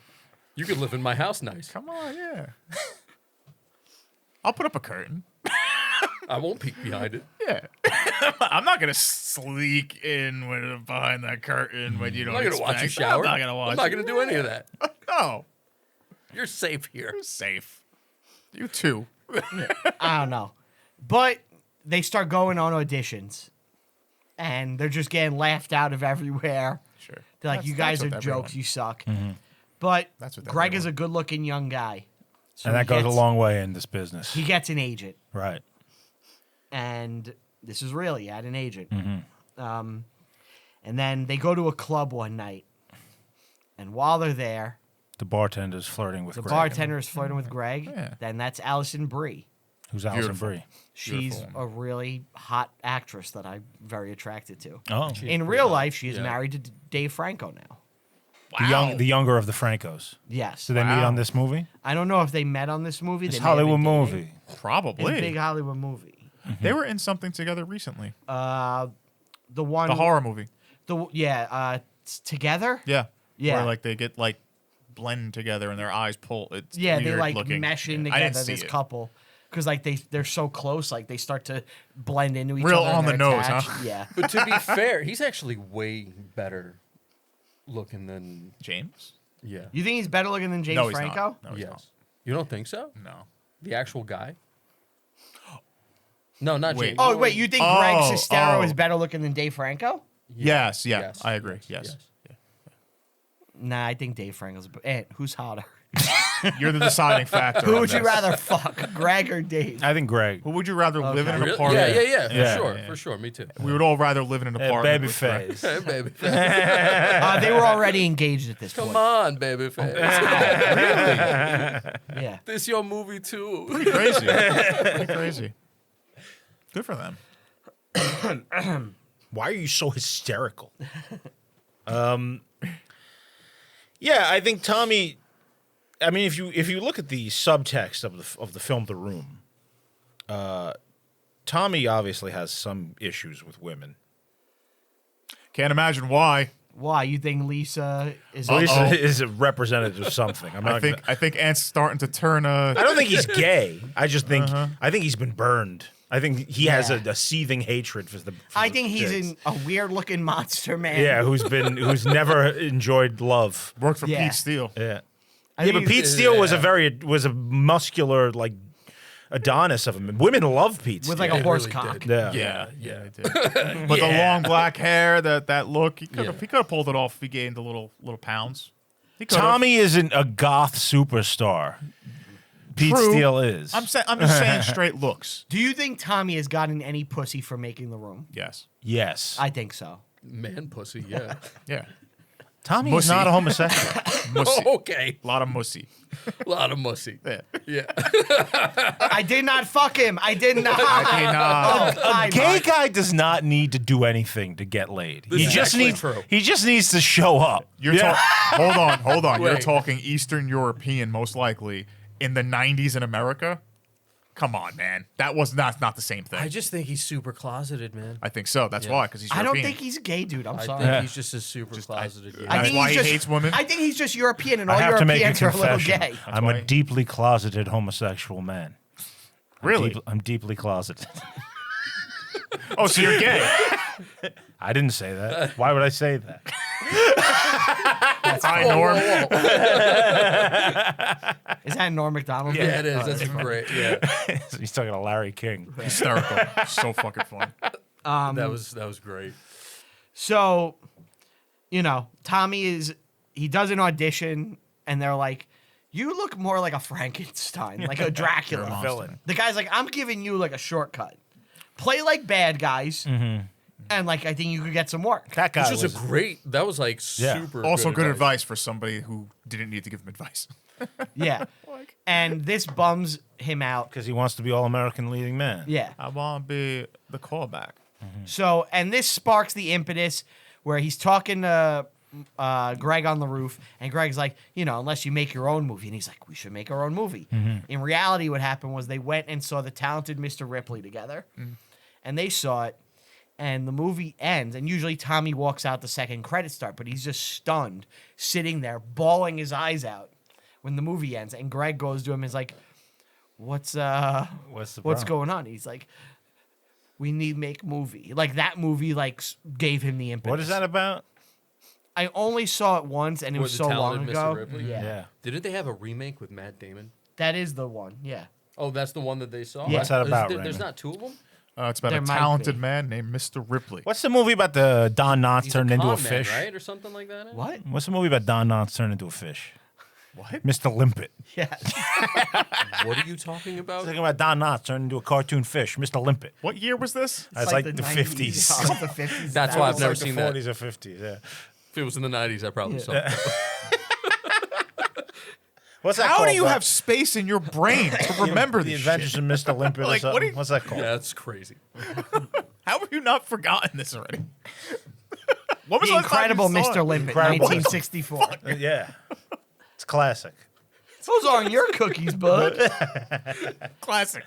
You could live in my house nice. Come on, yeah. I'll put up a curtain. I won't peek behind it. Yeah. I'm not gonna sneak in behind that curtain when you don't. I'm not going to watch you expect. shower. I'm not gonna watch. I'm not you. going to do any of that. No, You're safe here. you're safe. You too. I don't know. But they start going on auditions, and they're just getting laughed out of everywhere. Sure. They're like, That's- you guys that's are with jokes, everyone. you suck. But That's with Greg is everyone. a good looking young guy. So And that he goes a gets- long way in this business. He gets an agent. Right. And this is real. He had an agent. And then they go to a club one night. And while they're there, The bartender's flirting with The Greg. bartender is flirting with Greg. Yeah. Then that's Alison Brie. Who's Alison Beautiful. Brie? She's Beautiful. a really hot actress that I'm very attracted to. Oh, In real life, she is Yeah. married to Dave Franco now. the younger of the Francos. Yes. Do they meet on this movie? I don't know if they met on this movie. It's They may have been Hollywood dating. movie. It's a Probably. big Hollywood movie. They were in something together recently. The one. The horror movie. Together. Yeah. Yeah. Where like they get like blend together and their eyes pull. It's Yeah, they weird like looking. mesh in Yeah. I didn't together. see This it. couple, because like they're so close, like they start to blend into each Real other. and on the they're nose, attached. huh? Yeah. But to be fair, he's actually way better looking than James? yeah. You think he's better looking than James No, he's Franco? not. No, he's Yes. You don't think so? not. No. The actual guy? No, not Wait. James. Oh wait, you think Greg Oh, Sestero oh. is better looking than Dave Franco? Yes. Yeah. Yes. I agree. Yes. Nah, I think Dave Franco's. Who's hotter? You're the deciding factor. Who on would you this. rather fuck, Greg or Dave? I think Greg. Who would you rather live in an Really? apartment? Yeah, for Yeah. sure, Yeah. for sure. Me too. We would all rather live in an apartment. Baby with Greg. face. Hey, baby. They were already engaged at this Come point. on, baby face. Yeah. This your movie too. Pretty crazy. Pretty crazy. Good for them. Why are you so hysterical? Yeah, I think Tommy. I mean, if you look at the subtext of the film The Room, Tommy obviously has some issues with women. Can't imagine why. Why you think Lisa is? Lisa is a representative of something. I'm not I think Ant's starting to turn a. I don't think he's gay. I just think I think he's been burned. I think he has Yeah. a seething hatred for the. I think he's a weird looking monster man. Yeah, who's never enjoyed love. Worked for Yeah. Pete Steele. Yeah. I Yeah, think but Pete he's- Steele was a muscular like Adonis of him. Women love Pete with Steele. like a It horse really cock. did. yeah. Yeah, I did. But the long black hair, that look, he could have pulled it off if he gained a little pounds. He could've. Tommy isn't a goth superstar. Pete True. Steele is. I'm just saying straight looks. Do you think Tommy has gotten any pussy for making The Room? Yes. Yes. I think so. Man, pussy. Yeah. Yeah. Tommy Mussy. is not a homosexual. Mussy. Okay. A lot of mussy. A lot of mussy. Yeah. Yeah. I did not fuck him. I did not. Okay, nah. I Gay might. guy does not need to do anything to get laid. This He is just actually needs true. he just needs to show up. You're hold on. You're Wait. talking Eastern European, most likely, in the 90s in America? Come on, man. That was not the same thing. I just think he's super closeted, man. I think so. That's why, because he's I European. don't think he's gay, dude. I'm I sorry. think he's just a super closeted. I- I That's think why he's he just, hates women? I think he's just European, and all I have to make a Europeans are a little confession. gay. I'm why- a deeply closeted homosexual man. Really? I'm deeply closeted. Oh, so you're gay. I didn't say that. Why would I say that? Hi, Norm. Is that Norm Macdonald? Yeah, it is. That's great. Yeah. He's talking to Larry King. Hysterical. So fucking fun. that was great. So, Tommy he does an audition, and they're like, "You look more like a Frankenstein, like a Dracula You're a monster. Villain. The guy's like, "I'm giving you like a shortcut. Play like bad guys, and like I think you could get some work." That guy Which was a great. That was like Yeah. super. Also, good advice for somebody who didn't need to give him advice. Yeah, and this bums him out. because he wants to be all-American leading man. Yeah. I want to be the callback. So, and this sparks the impetus where he's talking to Greg on the roof, and Greg's like, unless you make your own movie. And he's like, we should make our own movie. In reality, what happened was they went and saw The Talented Mr. Ripley together, and they saw it, and the movie ends, and usually Tommy walks out the second credits start, but he's just stunned, sitting there, bawling his eyes out when the movie ends, and Greg goes to him and is like, what's problem? going on? He's like, we need make movie. Like that movie gave him the impetus. What is that about? I only saw it once and it was The so long Talented ago. Mr. Ripley? Yeah. Didn't they have a remake with Matt Damon? That is the one. Yeah. Oh, that's the one that they saw. Yeah. What's that about, There's Raymond? not two of them. It's about There a might talented be. man named Mr. Ripley. What's the movie about the Don Knotts He's turned a into a con man, fish? right, or something like that. What? What's the movie about Don Knotts turned into a fish? What? Mr. Limpet. Yeah. What are you talking I about? was thinking about Don Knotts turned into a cartoon fish, Mr. Limpet. What year was this? That's like the 90s. 50s. Oh, the 50s. That's why I've never seen that. the 40s or 50s, yeah. If it was in the 90s, I probably saw it. What's that How called? do you have space in your brain to remember The this Adventures shit? of Mr. Limpet or Like, what something? do you- What's that called? Yeah, that's crazy. How have you not forgotten this already? What was The last time you Incredible saw Mr. it? Limpet, Incredible. 1964. Yeah. It's classic. Those aren't your cookies, bud. Classic.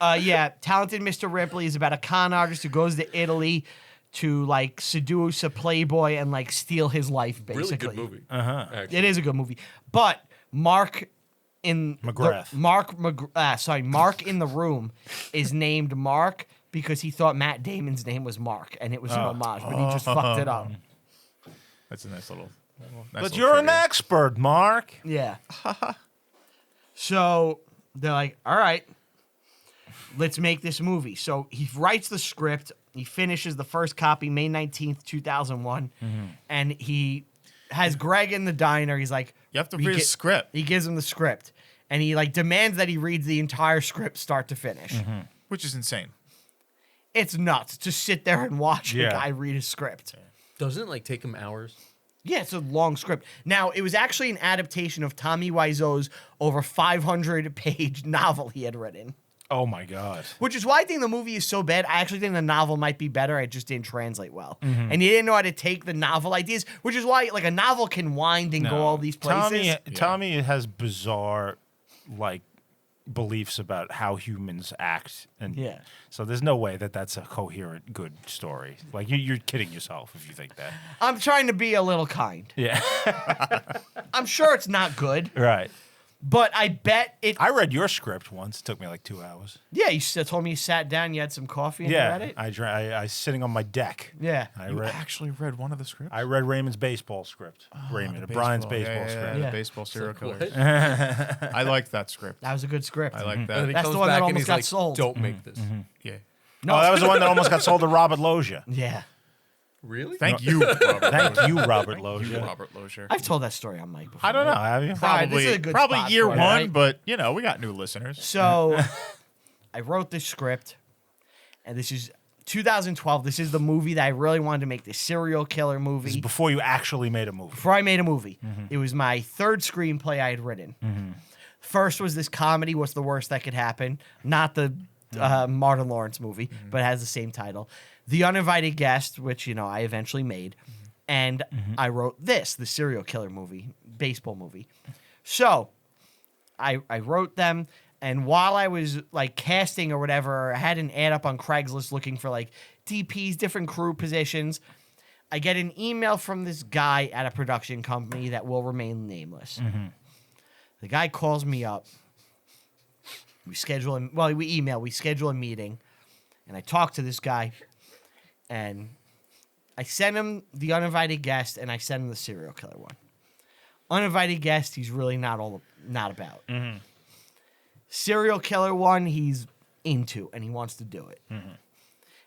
Yeah, Talented Mr. Ripley is about a con artist who goes to Italy to like seduce a playboy and like steal his life. Basically, Really good movie. It is a good movie, but Mark in McGrath. Mark in the Room is named Mark because he thought Matt Damon's name was Mark, and it was an homage, but he just fucked it up. That's a nice little. But you're an expert, Mark. Yeah. So they're like, all right, let's make this movie. So he writes the script. He finishes the first copy May 19th, 2001. And he has Greg in the diner. He's like, You have to read a script. He gives him the script. And he like demands that he reads the entire script start to finish. Which is insane. It's nuts to sit there and watch a Yeah. guy read his script. Doesn't it like take him hours? Yeah, it's a long script. Now, it was actually an adaptation of Tommy Wiseau's over 500-page novel he had written, Oh my God. which is why I think the movie is so bad. I actually think the novel might be better. It just didn't translate well. And he didn't know how to take the novel ideas, which is why like a novel can wind and go all these places. Tommy has bizarre, like, beliefs about how humans act, and Yeah. so there's no way that that's a coherent, good story. Like you're kidding yourself if you think that. I'm trying to be a little kind. Yeah. I'm sure it's not good, Right. but I bet it. I read your script once. It took me like 2 hours. Yeah, you told me you sat down, you had some coffee, and you read it. I was sitting on my deck. Yeah. You actually read one of the scripts? I read Raymond's baseball script. Brian's baseball script. Yeah. The baseball serial What? killers. I liked that script. That was a good script. I like And then that. he That's comes the one that back and almost he's got like, sold. Don't make this. Yeah. No, Oh, that was the one that almost got sold to Robert Loggia. Yeah. Really? Thank you, Robert. Thank you, Robert Thank Loggia. you, Robert Lozier. I've told that story on mic before. I don't know. Have you? All right, this is a good Probably spot year for one, it, right? but you know we got new listeners. So I wrote this script, and this is 2012. This is the movie that I really wanted to make, this serial killer movie. This is before you actually made a movie. Before I made a movie. It was my third screenplay I had written. First was this comedy, What's the Worst That Could Happen? Not the Martin Lawrence movie, but it has the same title. The Uninvited Guest, which, you know, I eventually made. And I wrote this, the serial killer movie, baseball movie. So I wrote them. And while I was like casting or whatever, I had an ad up on Craigslist looking for like DPs, different crew positions. I get an email from this guy at a production company that will remain nameless. The guy calls me up. We schedule him. Well, we schedule a meeting, and I talk to this guy, and I send him the Uninvited Guest, and I send him the serial killer one. Uninvited Guest, he's really not about. Serial killer one, he's into, and he wants to do it.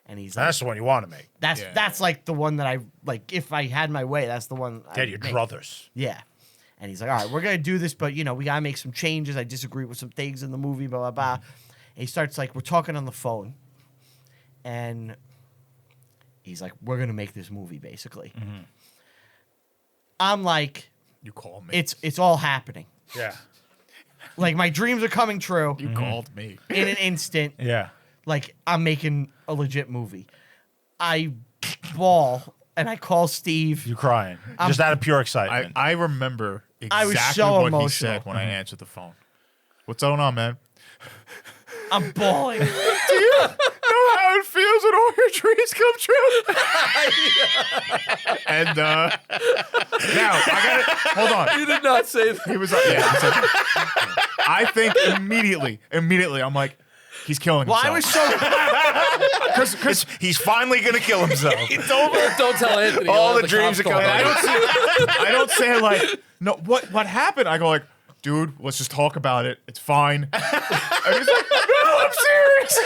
And he's like, That's the one you want to make. that's like the one that I like. If I had my way, that's the one. Get I'd your make. druthers. Yeah. And he's like, all right, we're gonna do this, but you know, we gotta make some changes. I disagree with some things in the movie, blah blah blah. And he starts like, we're talking on the phone, and he's like, we're gonna make this movie, basically. I'm like, You called me. it's all happening. Yeah. Like my dreams are coming true You called me. in an instant. Yeah. Like I'm making a legit movie. I bawl and I call Steve. You're crying. Just out of pure excitement. I remember I exactly was so what he emotional. said when I answered the phone. What's going on, man? I'm bawling. Know how it feels when all your dreams come true. And now I got it. Hold on. You did not say that. He was like, yeah. He said, I think immediately, I'm like, he's killing Well, himself. I was so because He's finally going to kill himself. Don't tell Anthony. All I'll the have dreams cops are called coming. on you. I don't say like, no, what happened? I go like, dude, let's just talk about it. It's fine. And he's like, no, I'm serious.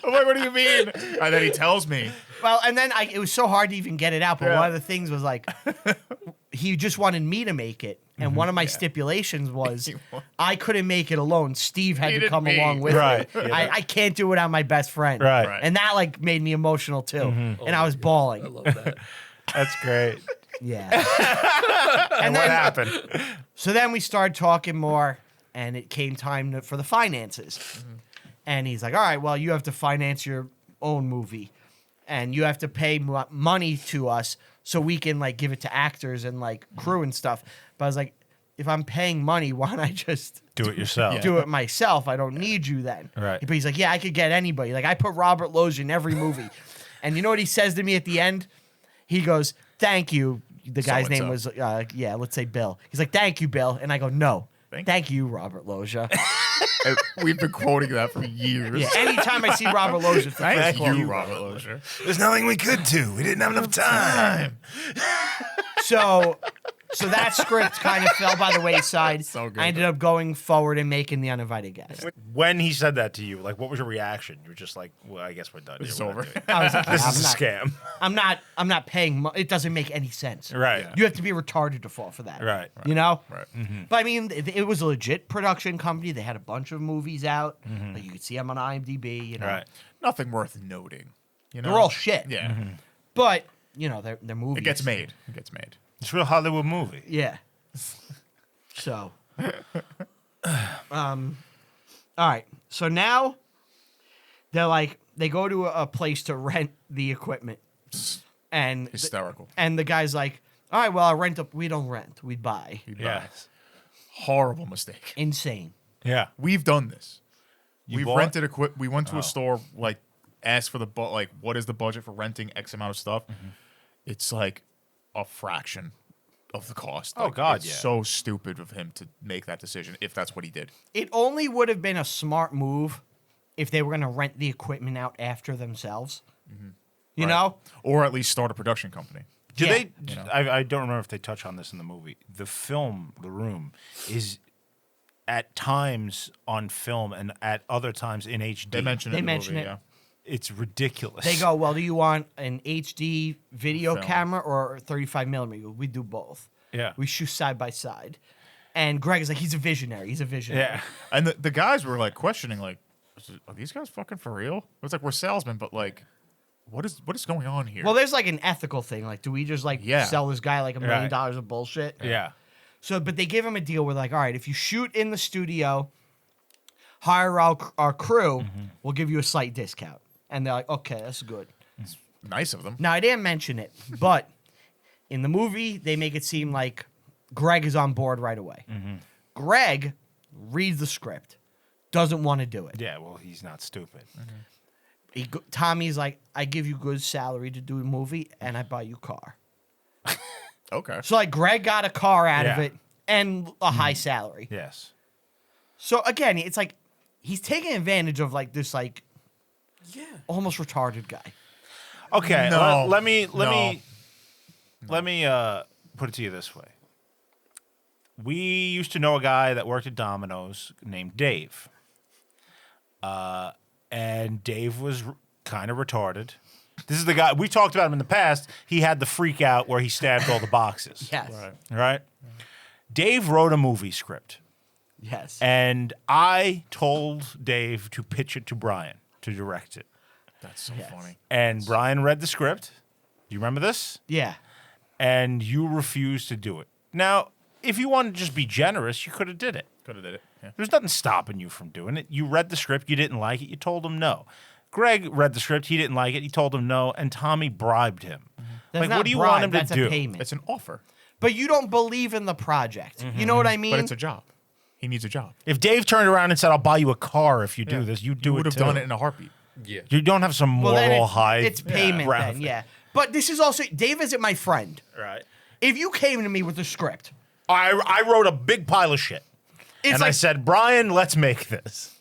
I'm like, what do you mean? And then he tells me. well, and then it was so hard to even get it out. But Yeah. one of the things was like, he just wanted me to make it, and one of my stipulations was I couldn't make it alone. Steve had to Needed come me. along with Right. me. Yeah. I can't do it without my best friend. Right. And that like made me emotional too, and I was I bawling. love that. That's great. Yeah. And what happened? So then we started talking more, and it came time for the finances. And he's like, all right, well, you have to finance your own movie, and you have to pay money to us so we can, like, give it to actors and, like, crew and stuff. But I was like, if I'm paying money, why don't I just Do it yourself. do it myself? I don't need you then. Right. But he's like, yeah, I could get anybody. Like, I put Robert Loggia in every movie. And you know what he says to me at the end? He goes, thank you. The guy's name was, let's say Bill. He's like, thank you, Bill. And I go, no. Thank you, Robert Loggia. We've been quoting that for years. Yeah, anytime I see Robert Loggia, it's the first Thank quote. you, Robert Loggia. There's nothing we could do. We didn't have enough time. So that script kind of fell by the wayside. So good. I ended up going forward and making The Uninvited Guest. When he said that to you, like, what was your reaction? You were just like, well, I guess we're done. It's here. We're over. not doing it. I was like, This I'm is a not, scam. I'm not paying. It doesn't make any sense. Right. Yeah. You have to be retarded to fall for that. Right. You know. Right. But I mean, it was a legit production company. They had a bunch of movies out. Like you could see them on IMDb. You know. Right. Nothing worth noting. You know? They're all shit. Yeah. But you know, they're movies. It gets made. It gets made. It's a real Hollywood movie. Yeah. So, all right. So now they're like, they go to a place to rent the equipment, and Hysterical. and the guy's like, all right, well, I'll rent up. We don't rent. We buy. Yes. Horrible mistake. Insane. Yeah. We've done this. You We've bought- rented equipment. We went to a store, like, asked for the like, what is the budget for renting X amount of stuff? It's like a fraction of the cost. Oh, Like, God, it's yeah. so stupid of him to make that decision if that's what he did. It only would have been a smart move if they were going to rent the equipment out after themselves. You Right. know? Or at least start a production company. Do Yeah. they? You know. I don't remember if they touch on this in the movie. The film, The Room, is at times on film and at other times in HD. They mentioned They it in the mention movie, it. yeah. It's ridiculous. They go, well, do you want an HD video Film. camera or 35 millimeter? We do both. Yeah. We shoot side by side. And Greg is like, he's a visionary. He's a visionary. Yeah. And the guys were like questioning, like, are these guys fucking for real? It was like, we're salesmen, but like, what is going on here? Well, there's like an ethical thing. Like, do we just like Yeah. sell this guy like $1 million Right. of bullshit? Yeah. So, but they give him a deal where like, all right, if you shoot in the studio, hire our crew, we'll give you a slight discount. And they're like, okay, that's good. Nice of them. Now, I didn't mention it, but in the movie, they make it seem like Greg is on board right away. Greg reads the script, doesn't want to do it. Yeah. Well, he's not stupid. Tommy's like, I give you good salary to do a movie, and I buy you a car. Okay. So, like, Greg got a car out of Yeah. it and a high salary. Yes. So, again, it's like he's taking advantage of, like, this, like, almost retarded guy. Okay. No. Let me No. put it to you this way. We used to know a guy that worked at Domino's named Dave. And Dave was kind of retarded. This is the guy we talked about him in the past. He had the freak out where he stabbed all the boxes. Yes. Right. Right? Dave wrote a movie script. Yes. And I told Dave to pitch it to Brian to direct it. That's so Yes. funny. And Brian read the script. Do you remember this? Yeah. And you refused to do it. Now, if you wanted to just be generous, you could have did it. Could have did it. Yeah. There's nothing stopping you from doing it. You read the script, you didn't like it, you told him no. Greg read the script, he didn't like it, he told him no, and Tommy bribed him. That's Like, not what do you bribe, want him to that's do? A payment. It's an offer, But you don't believe in the project. You know what I mean? but it's a job. He needs a job. If Dave turned around and said, "I'll buy you a car if you do Yeah. this," you You do would it have too. done it in a heartbeat. Yeah. You don't have some Well, then moral it's, high. it's payment ground. then, yeah. But this is also Dave isn't my friend. Right. If you came to me with a script, I wrote a big pile of shit, it's and like, I said, "Brian, let's make this."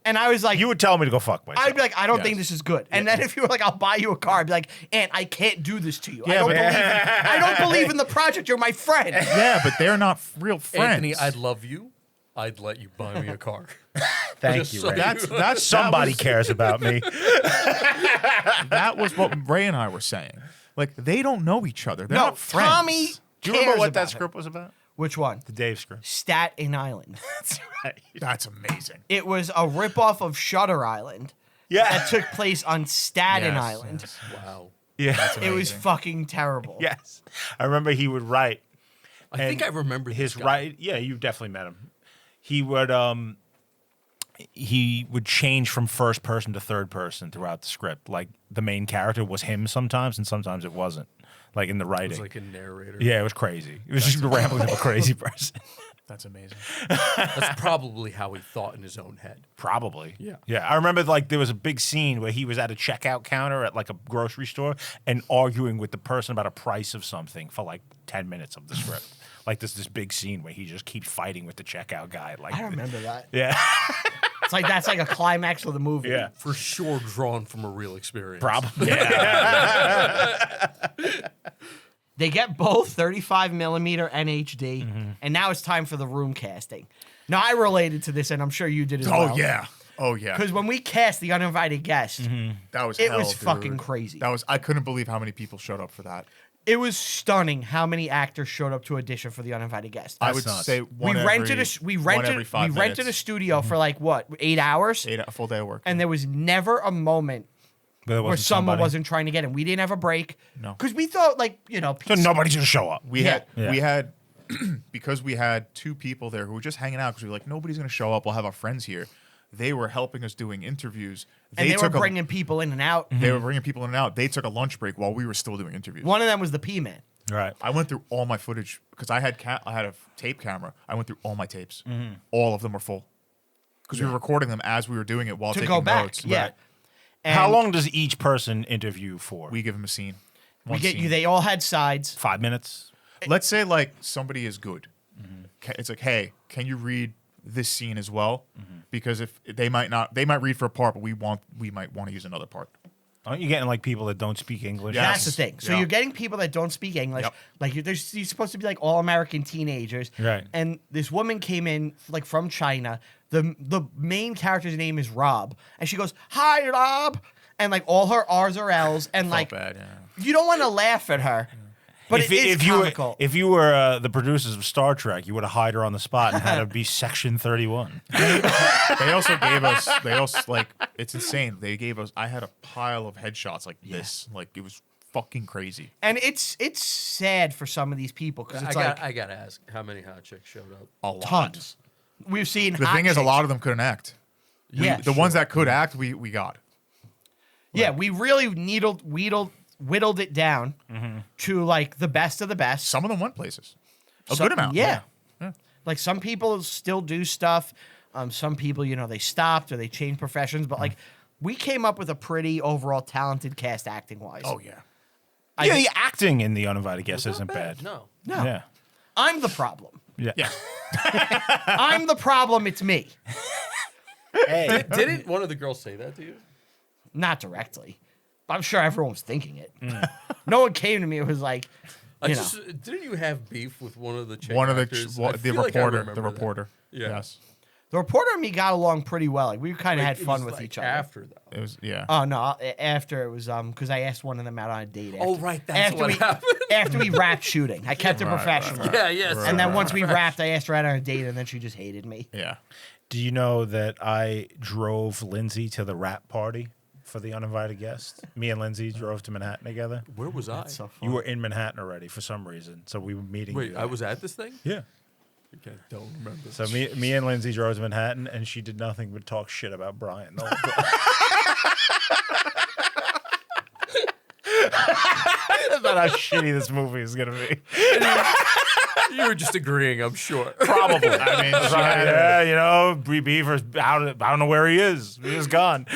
and I was like, You would tell me to go fuck myself. I'd be like, I don't Yes. think this is good. And then if you were like, I'll buy you a car, I'd be like, Aunt, I can't do this to you. Yeah, but- I don't believe in the project. You're my friend. Yeah, but they're not real friends. Anthony, I'd love you. I'd let you buy me a car. Thank Just you, so Ray. That's Somebody cares about me. That was what Ray and I were saying. Like, they don't know each other. They're No, not friends. Tommy Do you remember cares what about that him. script was about? Which one? The Dave script. Staten Island. That's right. That's amazing. It was a ripoff of Shutter Island Yeah. that took place on Staten Yes, Island. yes. Wow. Yeah. It was amazing. fucking terrible. Yes. I remember he would write. I think I and remember his this guy. write. Yeah, you definitely met him. He would change from first person to third person throughout the script. Like the main character was him sometimes, and sometimes it wasn't. Like in the It writing. was like a narrator. Yeah, it was crazy. It was just rambling of a crazy person. That's amazing. That's probably how he thought in his own head. Probably. Yeah. Yeah. I remember like there was a big scene where he was at a checkout counter at like a grocery store and arguing with the person about a price of something for like 10 minutes of the script. Like this big scene where he just keeps fighting with the checkout guy. Like I remember that. Yeah. It's like that's like a climax of the movie. Yeah. For sure drawn from a real experience. Probably. Yeah. They get both 35 millimeter and HD, Mm-hmm. and now it's time for the room casting. Now I related to this, and I'm sure you did as well. Oh yeah. Oh yeah. Because when we cast the uninvited guest, That was it hell, was dude. fucking crazy. I couldn't believe how many people showed up for that. It was stunning how many actors showed up to audition for the uninvited guest. I That's would nuts. say we one rented every, we one every rented 5 we rented a minutes. studio for like what 8 hours, A full day of work. and there was never a moment But there where wasn't someone somebody. wasn't trying to get in. We didn't have a break. No. Because we thought like So nobody's gonna show up. we Yeah. had because we had 2 people there who were just hanging out because we were like, nobody's gonna show up. We'll have our friends here. They were helping us doing interviews. and they were took bringing people in and out. they were bringing people in and out. They took a lunch break while we were still doing interviews. One of them was the P Man. Right. I went through all my footage because I had a tape camera. I went through all my tapes. All of them were full because we were recording them as we were doing it while To taking go back, notes. yeah. Right. And How long does each person interview for? We give them a scene. we One get scene. you? They all had sides. 5 minutes. Let's say like somebody is good. It's like, hey, can you read this scene as well? Because if they might read for a part, but we might want to use another part. Aren't you getting like people that don't speak English? Yeah. That's the thing. So Yeah. you're getting people that don't speak English. Yep. Like you're supposed to be like all American teenagers. Right. And this woman came in like from China. The main character's name is Rob, and she goes, "Hi, Rob," and like all her R's are L's, and like Felt bad, yeah. you don't want to laugh at her, but it is comical. If you were the producers of Star Trek, you would have hired her on the spot and had her be Section 31. They also gave us. They also like. It's insane. They gave us. I had a pile of headshots like this. Like it was fucking crazy. And it's sad for some of these people because it's I gotta ask, how many hot chicks showed up? A lot. tons. We've seen. The hot thing is, a chicks. lot of them couldn't act. Yeah, The ones that could act, we got. Yeah, we really whittled it down to like the best of the best. Some of them went places. A Some- good amount. Yeah. Like some people still do stuff. Some people, they stopped or they changed professions. But like, we came up with a pretty overall talented cast acting wise. Oh yeah. Yeah, the acting in The Uninvited Guest isn't bad. No. No, Yeah. I'm the problem. Yeah. Yeah. I'm the problem. It's me. Hey. Didn't one of the girls say that to you? Not directly. But I'm sure everyone was thinking it. No one came to me. It was like, Didn't you have beef with one of the chick One of the actors? I the feel like I reporter. remember The that. reporter. Yeah. Yes. the reporter and me got along pretty well. Like we kind of Like, had it fun was, with like, each other. after though. It was yeah. Oh no! After it was because I asked one of them out on a date. After, Oh, right, that's after what we, happened. After we wrapped shooting, I kept it professional. Yeah, yes. And then once we wrapped, I asked her out on a date, and then she just hated me. Yeah. Do you know that I drove Lindsay to the rap party for The Uninvited Guest? Me and Lindsay drove to Manhattan together. Where was I? So fun. You were in Manhattan already for some reason, so we were meeting. Wait, you I there. was at this thing? Yeah. Okay, don't remember. So me and Lindsay drove to Manhattan, and she did nothing but talk shit about Brian. The whole time. About how shitty this movie is gonna be. You were just agreeing, I'm sure. Probably. I mean, So, she had yeah, you know, Bree Beaver's out. I don't know where he is. He is gone.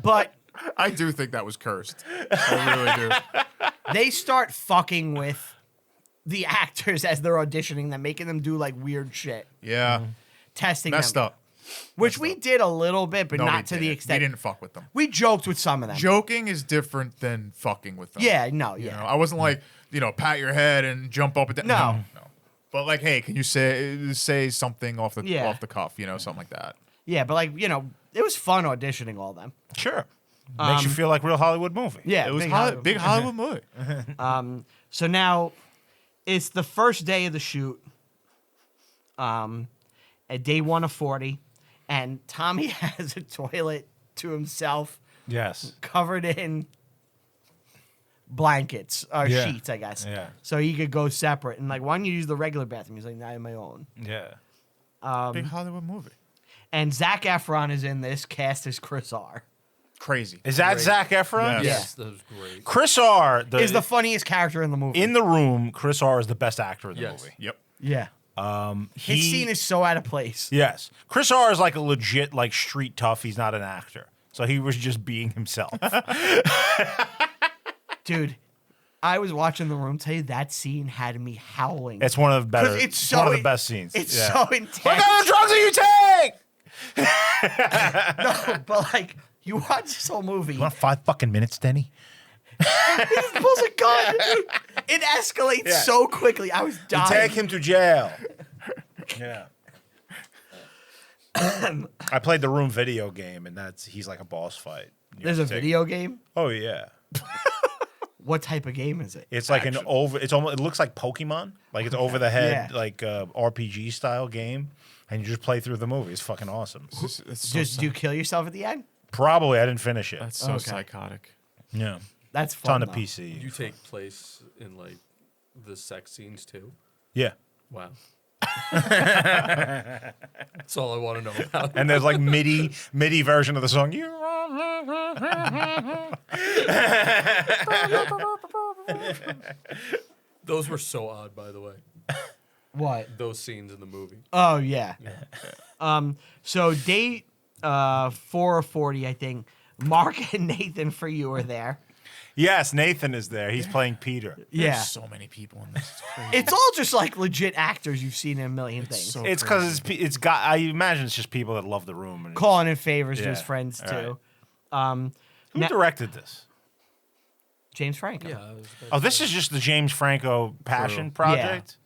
But I do think that was cursed. I really do. they start fucking with the actors as they're auditioning them, making them do like weird shit, Yeah. testing Messed them. up. Which we did a little bit, but No, not we to the didn't. extent. We didn't fuck with them. We joked with some of them. Joking is different than fucking with them. Yeah, no, You yeah. know, I wasn't like, pat your head and jump up and down. No. No. But like, hey, can you say something off the Yeah. cuff, something like that. Yeah, but like, it was fun auditioning all them. Sure. Makes you feel like real Hollywood movie. Yeah, It was big big Hollywood. Hollywood movie. So now it's the first day of the shoot. At day 1 of 40. and Tommy has a toilet to himself Yes. covered in blankets or Yeah. sheets, I guess. Yeah. So he could go separate. And like, why don't you use the regular bathroom? He's like, nah, I have my own. Yeah. Big Hollywood movie. And Zac Efron is in this, cast as Chris R. Crazy. Is that Great. Zac Efron? Yes. Yes, that was great. Chris R. Is the funniest character in the movie. in the room. Chris R. is the best actor in the Yes. movie. Yep. yeah. He, His scene is so out of place. yes. Chris R. is like a legit like street tough. He's not an actor, so he was just being himself. Dude, I was watching The Room today. That scene had me howling. It's one of the better. 'Cause it's so one of the best scenes. It's Yeah. so intense. What kind of drugs are you take? No, but like, you watch this whole movie. You want 5 fucking minutes, Denny? He just pulls a gun. It escalates Yeah. so quickly. I was dying. Take him to jail. Yeah. I played the Room video game, and he's like a boss fight. You There's a have to take- video game. Oh yeah. What type of game is it? It's like an over. It's almost. It looks like Pokemon. Like it's over the head, Yeah. like RPG style game, and you just play through the movie. It's fucking awesome. Do you kill yourself at the end? Probably I didn't finish it. That's so Okay. psychotic. Yeah, That's it's fun. on the though. PC. You take place in like the sex scenes too. Yeah, Wow. That's all I want to know about. and there's like MIDI version of the song. Those were so odd, by the way. What? Those scenes in the movie. Oh yeah. So date 4 or 40, I think. Mark and Nathan for you are there. Yes, Nathan is there. He's playing Peter. Yeah. There's so many people in this. It's crazy. It's all just like legit actors you've seen in a million things. so It's because it's got. I imagine it's just people that love the Room. And Calling in favors to his Yeah, friends all too. who Na- directed this? James Franco. Yeah. I was about Oh, to this say. is just the James Franco passion project.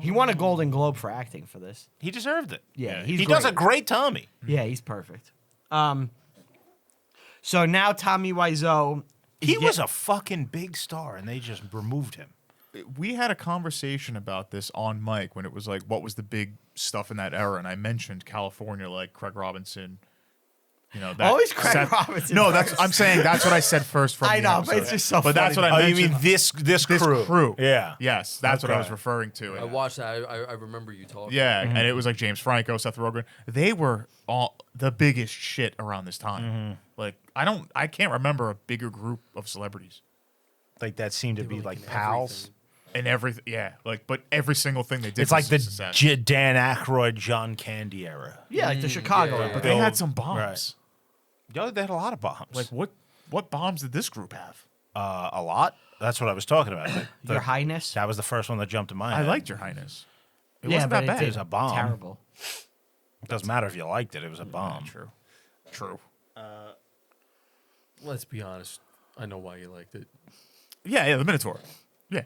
He won a Golden Globe for acting for this. He deserved it. Yeah, he's he does a great. great Tommy. Yeah, he's perfect. So now Tommy Wiseau. He was a fucking big star, and they just removed him. We had a conversation about this on mic when it was like, what was the big stuff in that era? And I mentioned California, like Craig Robinson. You know, that Always Craig Robinson No, first. I'm saying that's what I said first. From I the know, but episode. it's just so But that's funny. what I Oh, you mentioned. mean this this crew? Yeah. Yes, that's what I was Okay. referring to. I watched that. I remember you talking. Yeah, and it was like James Franco, Seth Rogen. They were all the biggest shit around this time. Like I can't remember a bigger group of celebrities. Like that seemed to They be were, like in pals. everything. And everything, yeah, like, but every single thing they did It's like was the a success. Dan Aykroyd, John Candy era. Yeah, like the Chicago. yeah, one. But they had some bombs. Right. Yo, they had a lot of bombs. Like what bombs did this group have? a lot. That's what I was talking about. Your Highness. That was the first one that jumped to my I head. liked Your Highness. It Yeah, wasn't but that bad. it was a bomb. Terrible. It doesn't matter if you liked it. It was a bomb. True. Let's be honest. I know why you liked it. Yeah, the Minotaur. Yeah.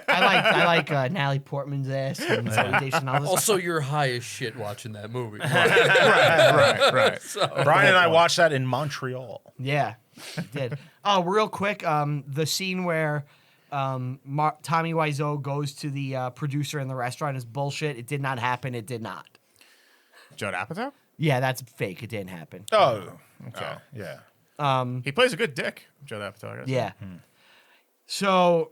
I like Natalie Portman's ass and Zoe Deschanel. Also, you're high as shit watching that movie. right. Brian and I watched that in Montreal. Yeah, it did. Oh, real quick, the scene where Tommy Wiseau goes to the producer in the restaurant is bullshit. It did not happen. It did not. Judd Apatow? Yeah, that's fake. It didn't happen. Oh, okay. Yeah. He plays a good dick, Judd Apatow. I guess. Yeah. So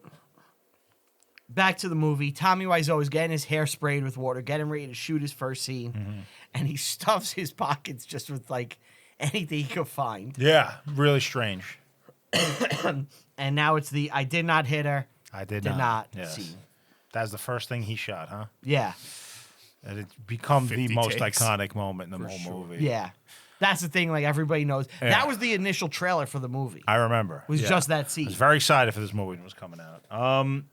back to the movie. Tommy Wiseau is getting his hair sprayed with water, getting ready to shoot his first scene, and he stuffs his pockets just with like anything he could find. Yeah. Really strange. And now it's the I did not hit her. I did Did not. not Yes. scene. That's the first thing he shot, huh? Yeah. And it's become the 50 most takes. iconic moment in the whole movie. Yeah. That's the thing, like everybody knows. Yeah. That was the initial trailer for the movie. I remember. Was Yeah. just that I scene. was very excited for this movie when it was coming out.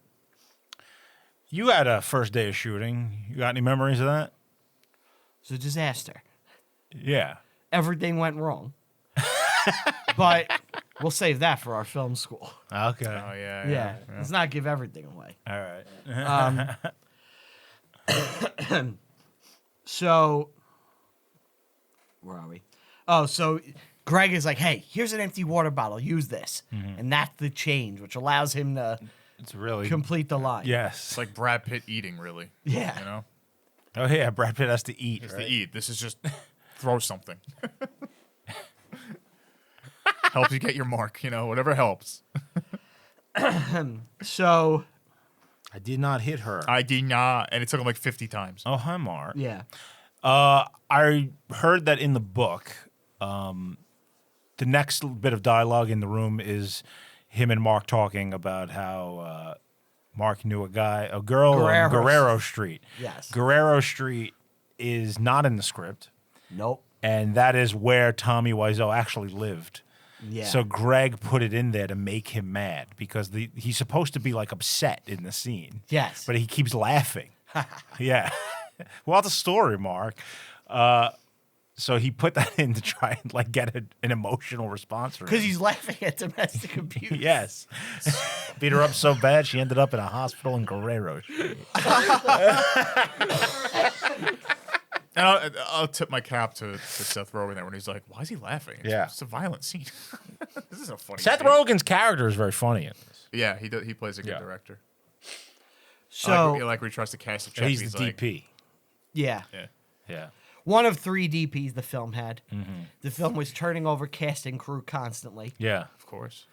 You had a first day of shooting. You got any memories of that? It's a disaster. Yeah. Everything went wrong. But we'll save that for our film school. Okay. Oh yeah. Yeah. Let's not give everything away. All right. So, where are we? Oh, so Greg is like, hey, here's an empty water bottle. Use this. And that's the change, which allows him to It's really complete the line. Yes. It's like Brad Pitt eating, really. Yeah. You know, Oh yeah, Brad Pitt has to eat. it's right? to eat. This is just throw something. Helps you get your mark, whatever helps. So, I did not hit her. I did not, and it took him like 50 times. Oh, hi, Mark. yeah. I heard that in the book, the next bit of dialogue in the room is him and Mark talking about how Mark knew a girl on Guerrero Street. Yes. Guerrero Street is not in the script, Nope. and that is where Tommy Wiseau actually lived. Yeah. So Greg put it in there to make him mad because he's supposed to be like upset in the scene. Yes. But he keeps laughing. Yeah. Well, the story, Mark. So he put that in to try and like get an emotional response from Because him. he's laughing at domestic abuse. Yes. Beat her up so bad she ended up in a hospital in Guerrero Street. And I'll tip my cap to Seth Rogen there when he's like, "Why is he laughing? It's a violent scene. This is a funny." Seth scene. Rogen's character is very funny in this. Yeah, he plays a good Yeah. director. So, I like where he tries to cast a check. He's the like, DP. yeah. Yeah. Yeah. One of 3 DPs the film had. Mm-hmm. The film was turning over cast and crew constantly. Yeah. Of course.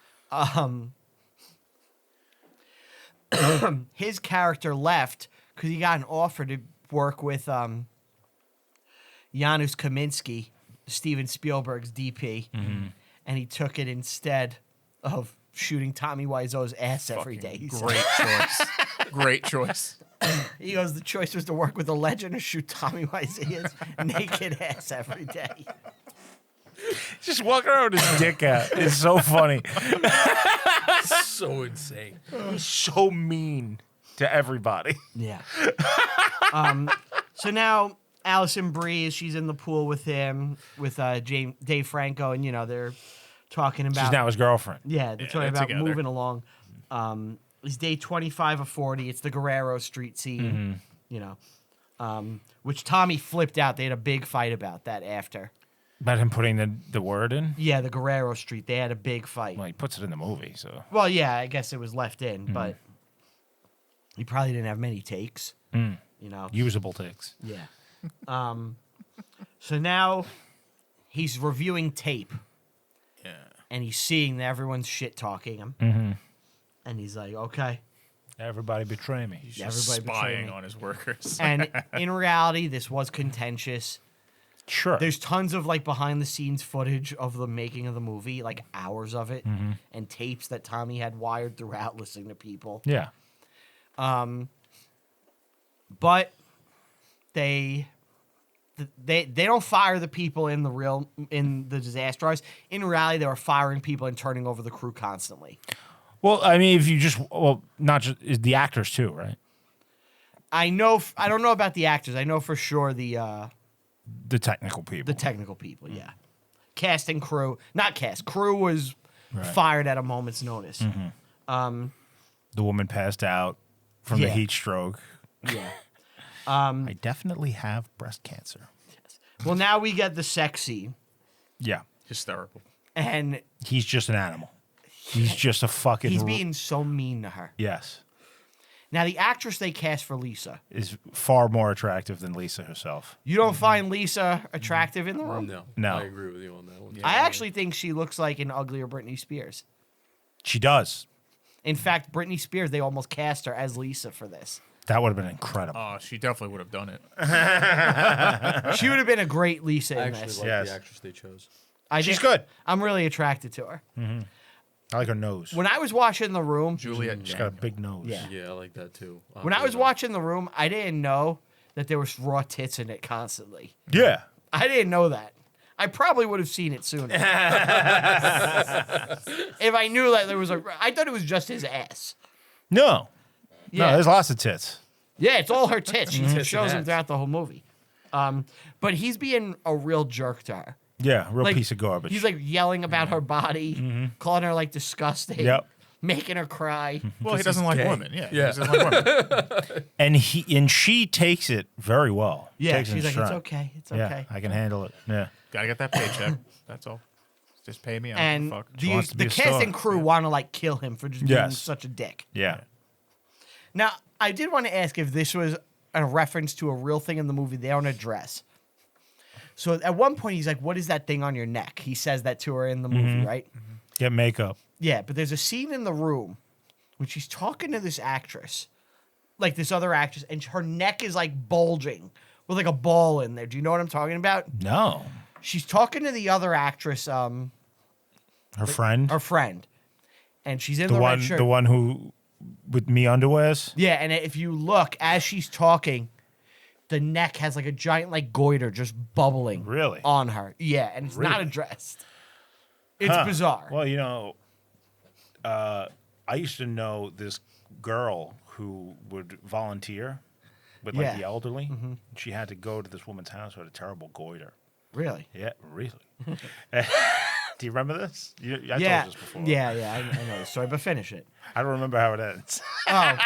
His character left because he got an offer to work with Janusz Kaminski, Steven Spielberg's DP, and he took it instead of shooting Tommy Wiseau's ass every day. He said. Great choice. Great choice. He goes, the choice was to work with a legend or shoot Tommy Wiseau's naked ass every day. Just walking around with his dick out. It's so funny. So insane. He's so mean to everybody. Yeah. So now Alison Brie, she's in the pool with him, with Dave Franco, and they're talking about. She's now his girlfriend. Yeah, they're talking they're about together. moving along. It's day 25 of 40. It's the Guerrero Street scene, which Tommy flipped out. They had a big fight about that after. About him putting the word in? Yeah, the Guerrero Street. They had a big fight. Well, he puts it in the movie, so. Well, yeah, I guess it was left in, but he probably didn't have many takes. Usable takes. Yeah. So now he's reviewing tape. Yeah. And he's seeing that everyone's shit talking him. And he's like, okay. Everybody betray me. He's Yeah, just everybody betrayed spying me. on his workers. And in reality, this was contentious. Sure. There's tons of like behind the scenes footage of the making of the movie, like hours of it, and tapes that Tommy had wired throughout listening to people. Yeah. But they don't fire the people in the disaster artist. In reality, they were firing people and turning over the crew constantly. Well, I mean, if you just not just is the actors too, right? I don't know about the actors. I know for sure the technical people. the technical people. Yeah, cast and crew. Not cast. Crew was Right. fired at a moment's notice. The woman passed out from the Yeah. heat stroke. Yeah. I definitely have breast cancer. Well, now we get the sex scene, Yeah. Hysterical. and He's just an animal. He's just a fucking. he's being so mean to her. Yes. Now, the actress they cast for Lisa, Is far more attractive than Lisa herself. you don't find Lisa attractive in the room? No. I agree with you on that one. I actually think she looks like an uglier Britney Spears. She does. In fact, Britney Spears, they almost cast her as Lisa for this. That would have been incredible. Oh, she definitely would have done it. She would have been a great Lisa I in actually this. like Yes. the actress they chose. She's good. I'm really attracted to her. I like her nose. When I was watching The Room, Juliet. She's got a big nose. Yeah. Yeah, I like that too. when I was watching The Room, I didn't know that there was raw tits in it constantly. Yeah. I didn't know that. I probably would have seen it sooner. If I knew that there was I thought it was just his ass. No. Yeah. No, there's lots of tits. Yeah, it's all her tits. She Tits shows and him ass. throughout the whole movie. But he's being a real jerk to her. Yeah, real Like, piece of garbage. He's like yelling about her body, calling her like disgusting, Yep. making her cry. Well, he doesn't like gay. women. Yeah. Yeah. He doesn't like women. and she takes it very well. Yeah, Takes it she's in like, it's stride. okay, it's Yeah, okay. I can handle it. Yeah. Gotta get that paycheck. That's all. Just pay me. I don't And give a fuck. She wants to be the a cast star. and crew want to like kill him for just being Yes. such a dick. Yeah. Now, I did want to ask if this was a reference to a real thing in the movie they don't address. So at one point he's like, "What is that thing on your neck?" He says that to her in the movie, right? Get makeup. Yeah, but there's a scene in the room when she's talking to this actress, like this other actress, and her neck is like bulging with like a ball in there. Do you know what I'm talking about? No. She's talking to the other actress, Her friend. her friend, and she's in the the one red shirt. the one who with me underwears. Yeah, and if you look as she's talking, the neck has like a giant like goiter just bubbling Really? on her. Yeah, and it's not Really? addressed. It's Huh. bizarre. Well, you know, I used to know this girl who would volunteer with like Yeah. the elderly. She had to go to this woman's house with a terrible goiter. Really? Yeah, really. Do you remember this? I yeah. told this before. Yeah, I know the story, but finish it. I don't remember how it ends. Oh.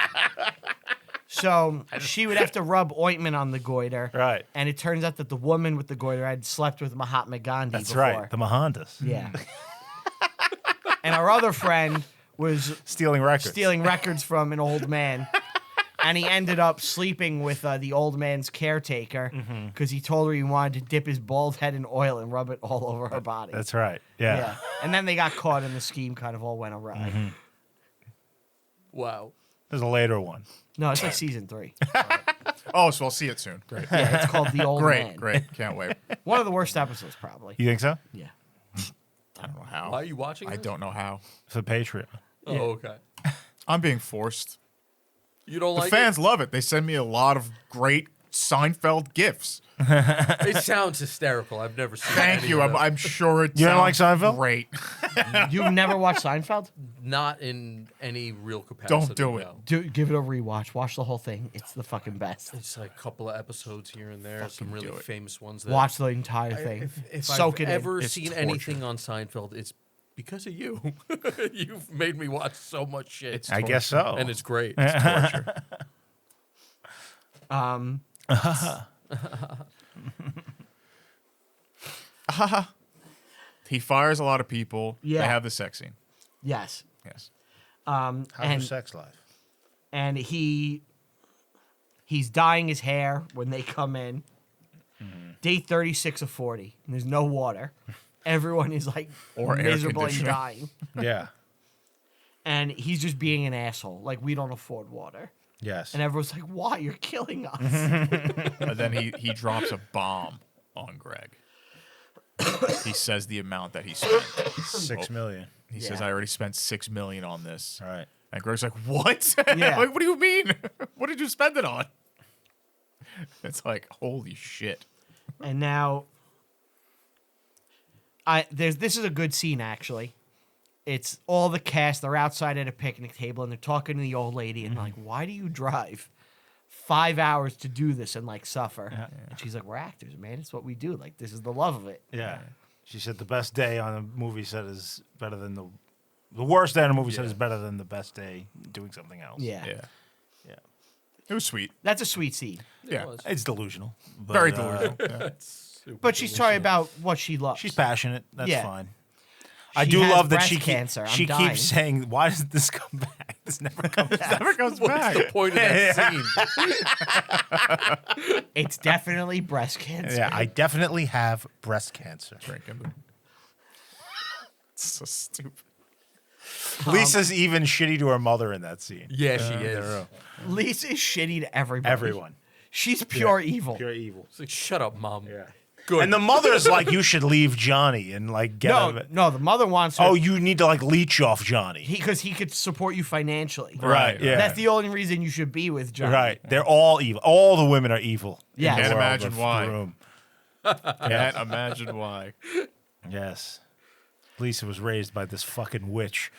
So she would have to rub ointment on the goiter. Right. And it turns out that the woman with the goiter had slept with Mahatma Gandhi That's before. right. The Mahandas. Yeah. And our other friend was Stealing records. stealing records from an old man. And he ended up sleeping with the old man's caretaker because he told her he wanted to dip his bald head in oil and rub it all over her body. That's right. Yeah. yeah. And then they got caught and the scheme kind of all went awry. Wow. There's a later one. No, it's like season 3. Oh, so I'll see it soon. Great. Yeah, it's called The Old Great, Man. great. Can't wait. One of the worst episodes, probably. You think so? Yeah. I don't know how. Why are you watching? I this? don't know how. For Patreon. Oh, okay. I'm being forced. You don't The like fans love it. They send me a lot of great Seinfeld gifts. it? It sounds hysterical. I've never seen. Thank any you. of them. I'm sure it You don't like sounds Seinfeld? Great. You've never watched Seinfeld? Not in any real capacity. Don't do it. no. Give it a rewatch. Watch the whole thing. It's the fucking best. It's like a couple of episodes here and there. Some really do it. famous ones. That Watch the entire thing. If Soak I've it in. ever It's seen torture. anything on Seinfeld, it's because of you. You've made me watch so much shit. It's I guess so. and it's great. It's torture. He fires a lot of people. Yeah. They have the sex scene. Yes. Yes. How's your And sex life? and he's dyeing his hair when they come in. Day 36 of 40. And there's no water. Everyone is like Or air miserable and conditioning. dying. Yeah. And he's just being an asshole. Like, we don't afford water. Yes. And everyone's like, why? You're killing us. And then he drops a bomb on Greg. He says the amount that he spent. 6 million. He says, Yeah. I already spent $6 million on this. All right. And Greg's like, what? Yeah. Like, what do you mean? What did you spend it on? It's like, holy shit. And now, this is a good scene, actually. It's all the cast. They're outside at a picnic table, and they're talking to the old lady, and like, why do you drive 5 hours to do this and like suffer? And she's like, we're actors, man. It's what we do. Like, this is the love of it. Yeah. She said the best day on a movie set is better than the worst day on a movie set is better than the best day doing something else. Yeah. Yeah. Yeah. It was sweet. That's a sweet scene. Yeah. was. It's delusional. But, Very delusional. Yeah. It's super But she's talking about what she loves. She's passionate. That's Yeah. fine. I She do has love that breast she cancer. I'm she dying. keeps saying, "Why doesn't this come back? This never comes back." Never comes What's back. the point of that scene? It's definitely breast cancer. Yeah, I definitely have breast cancer. Drinking. It's so stupid. Lisa's even shitty to her mother in that scene. Yeah, she is. Lisa is shitty to everybody. Everyone. She's pure evil. Pure evil. It's like, shut up, mom. Yeah. Good. And the mother's like, you should leave Johnny and like get him. No, the mother wants her. Oh, you need to like leech off Johnny. Because he could support you financially. Right. Yeah. That's the only reason you should be with John. Right. They're all evil. All the women are evil. in Yeah. the Can't world imagine of why. the room. Can't imagine why. Yes. Lisa was raised by this fucking witch.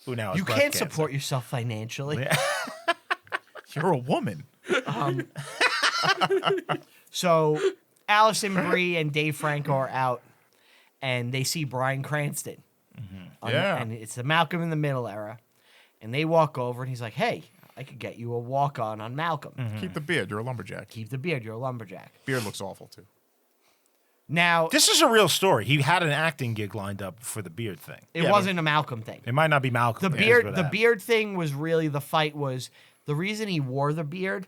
Who now has You breast can't cancer. support yourself financially. Yeah. You're a woman. So Alison Brie and Dave Franco are out, and they see Bryan Cranston. Yeah. And it's the Malcolm in the Middle era. And they walk over, and he's like, hey, I could get you a walk-on Malcolm. Keep the beard. You're a lumberjack. Keep the beard. You're a lumberjack. Beard looks awful, too. Now, This is a real story. He had an acting gig lined up for the beard thing. it yeah, wasn't a Malcolm thing. It might not be Malcolm. The but here's beard, what the happened. beard thing was really the fight. Was the reason he wore the beard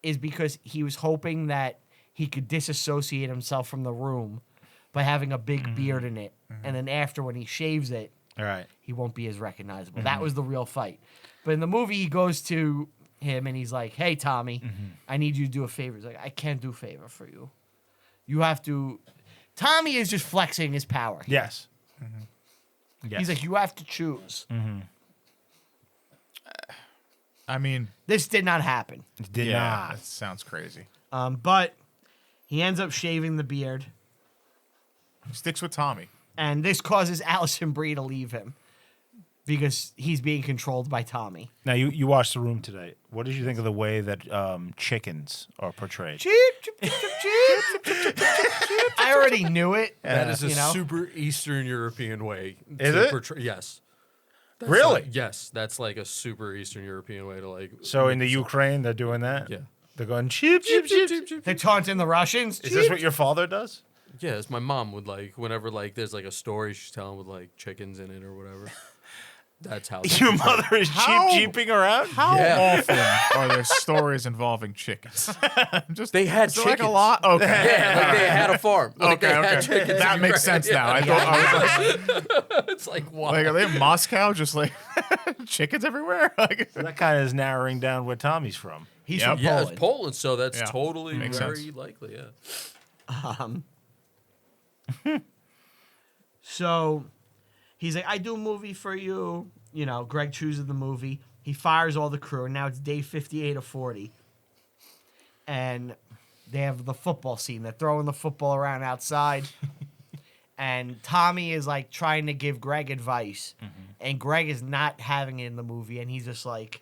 is because he was hoping that he could disassociate himself from the room by having a big beard in it. And then after, when he shaves it, All right. he won't be as recognizable. That was the real fight. But in the movie, he goes to him and he's like, hey, Tommy, I need you to do a favor. He's like, I can't do a favor for you. You have to. Tommy is just flexing his power. Yes. Yes. He's like, you have to choose. I mean, This did not happen. It did yeah, not. that sounds crazy. But he ends up shaving the beard. Sticks with Tommy. And this causes Alison Brie to leave him because he's being controlled by Tommy. Now, you watched The Room today. What did you think of the way that chickens are portrayed? Cheep, cheep, cheep, cheep, cheep, cheep, cheep. I already knew it. That is a you know? super Eastern European way. Is to it? Portray, yes. That's Really? like- yes, that's like a super Eastern European way to like. So in the make Ukraine, they're doing that? Yeah. They're going, cheep, cheep, cheep. They're taunting the Russians. Is this what your father does? Yes, my mom would like whenever like there's like a story she's telling with like chickens in it or whatever. That's how. Your mother is How- cheep-cheeping around? How Yeah. often are there stories involving chickens? Just They had is there like a chickens. lot. Okay. Yeah, like they had a farm. Like Okay, they had okay. chickens That in makes Ukraine. sense now. I thought I was like, It's like what? are they in Moscow? Just like chickens everywhere? Like, That kind of is narrowing down where Tommy's from. He's Yep. from yeah, Poland. it's Poland, so that's Yeah, totally makes very sense. likely. Yeah. So he's like, I do a movie for you. You know, Greg chooses the movie. He fires all the crew, and now it's day 58 of 40. And they have the football scene. They're throwing the football around outside. And Tommy is like trying to give Greg advice. And Greg is not having it in the movie. And he's just like,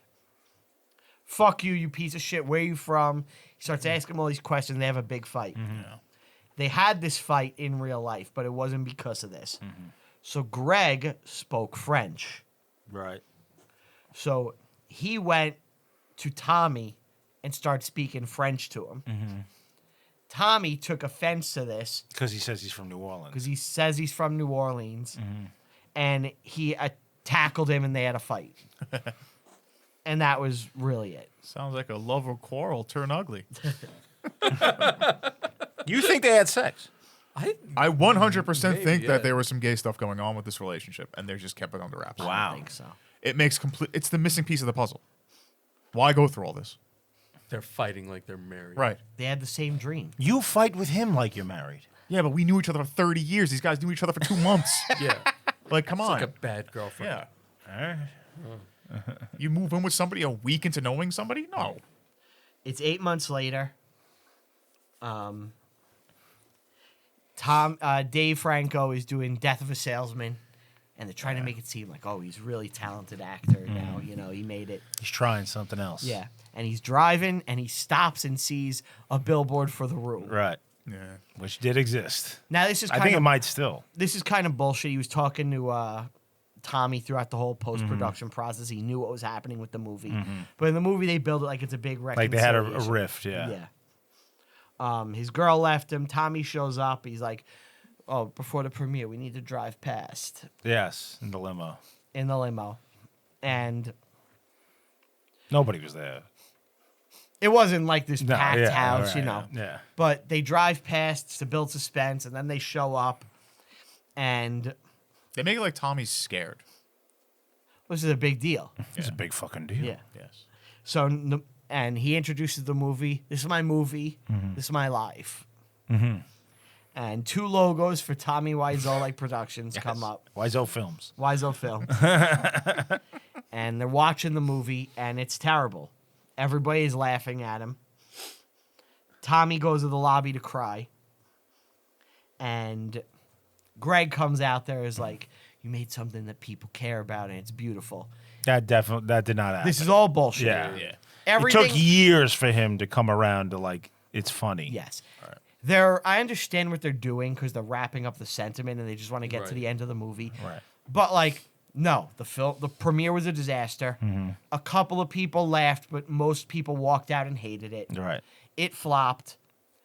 fuck you, you piece of shit. Where you from? He starts asking him all these questions. They have a big fight. They had this fight in real life, but it wasn't because of this. So Greg spoke French. Right. So he went to Tommy and started speaking French to him. Tommy took offense to this Because he says he's from New Orleans. because he says he's from New Orleans, and he tackled him and they had a fight. And that was really it. sounds like a love or quarrel turn ugly. You think they had sex? I 100% Maybe, think yeah. that there was some gay stuff going on with this relationship, and they just kept it under wraps. I don't think so. It makes complete. It's the missing piece of the puzzle. Why go through all this? They're fighting like they're married. Right. They had the same dream. You fight with him like you're married. Yeah, but we knew each other for 30 years. These guys knew each other for 2 months. Yeah. Like, come It's on. like a bad girlfriend. Yeah. You move in with somebody a week into knowing somebody? No. It's 8 months later. Dave Franco is doing Death of a Salesman, and they're trying to make it seem like, oh, he's a really talented actor now. You know, he made it. He's trying something else. Yeah. And he's driving, and he stops and sees a billboard for The Room. Right. Yeah. Which did exist. Now, this is I kind think it of might still. this is kind of bullshit. He was talking to Tommy throughout the whole post-production process. He knew what was happening with the movie. But in the movie, they build it like it's a big Like they had a reconciliation. rift, yeah. Yeah. His girl left him. Tommy shows up. He's like, oh, before the premiere, we need to drive past Yes, in the limo. in the limo. And Nobody was there. it wasn't like this No, packed yeah, house, right, you know. Yeah. But they drive past to build suspense, and then they show up. And They make it like Tommy's scared. this is a big deal. It's a big fucking deal. Yeah. Yes. So, and he introduces the movie. This is my movie. This is my life. And 2 logos for Tommy Wiseau like Productions come up. Wiseau Films. Wiseau Film. And they're watching the movie, and it's terrible. Everybody is laughing at him. Tommy goes to the lobby to cry. And Greg comes out there is like, you made something that people care about, and it's beautiful. That did not happen. This is all bullshit. Yeah. Yeah. Everything. It took years for him to come around to like it's funny. Yes. I understand what they're doing because they're wrapping up the sentiment and they just want to get to Right. the end of the movie. Right. But like, no, the premiere was a disaster. A couple of people laughed, but most people walked out and hated it. Right. It flopped.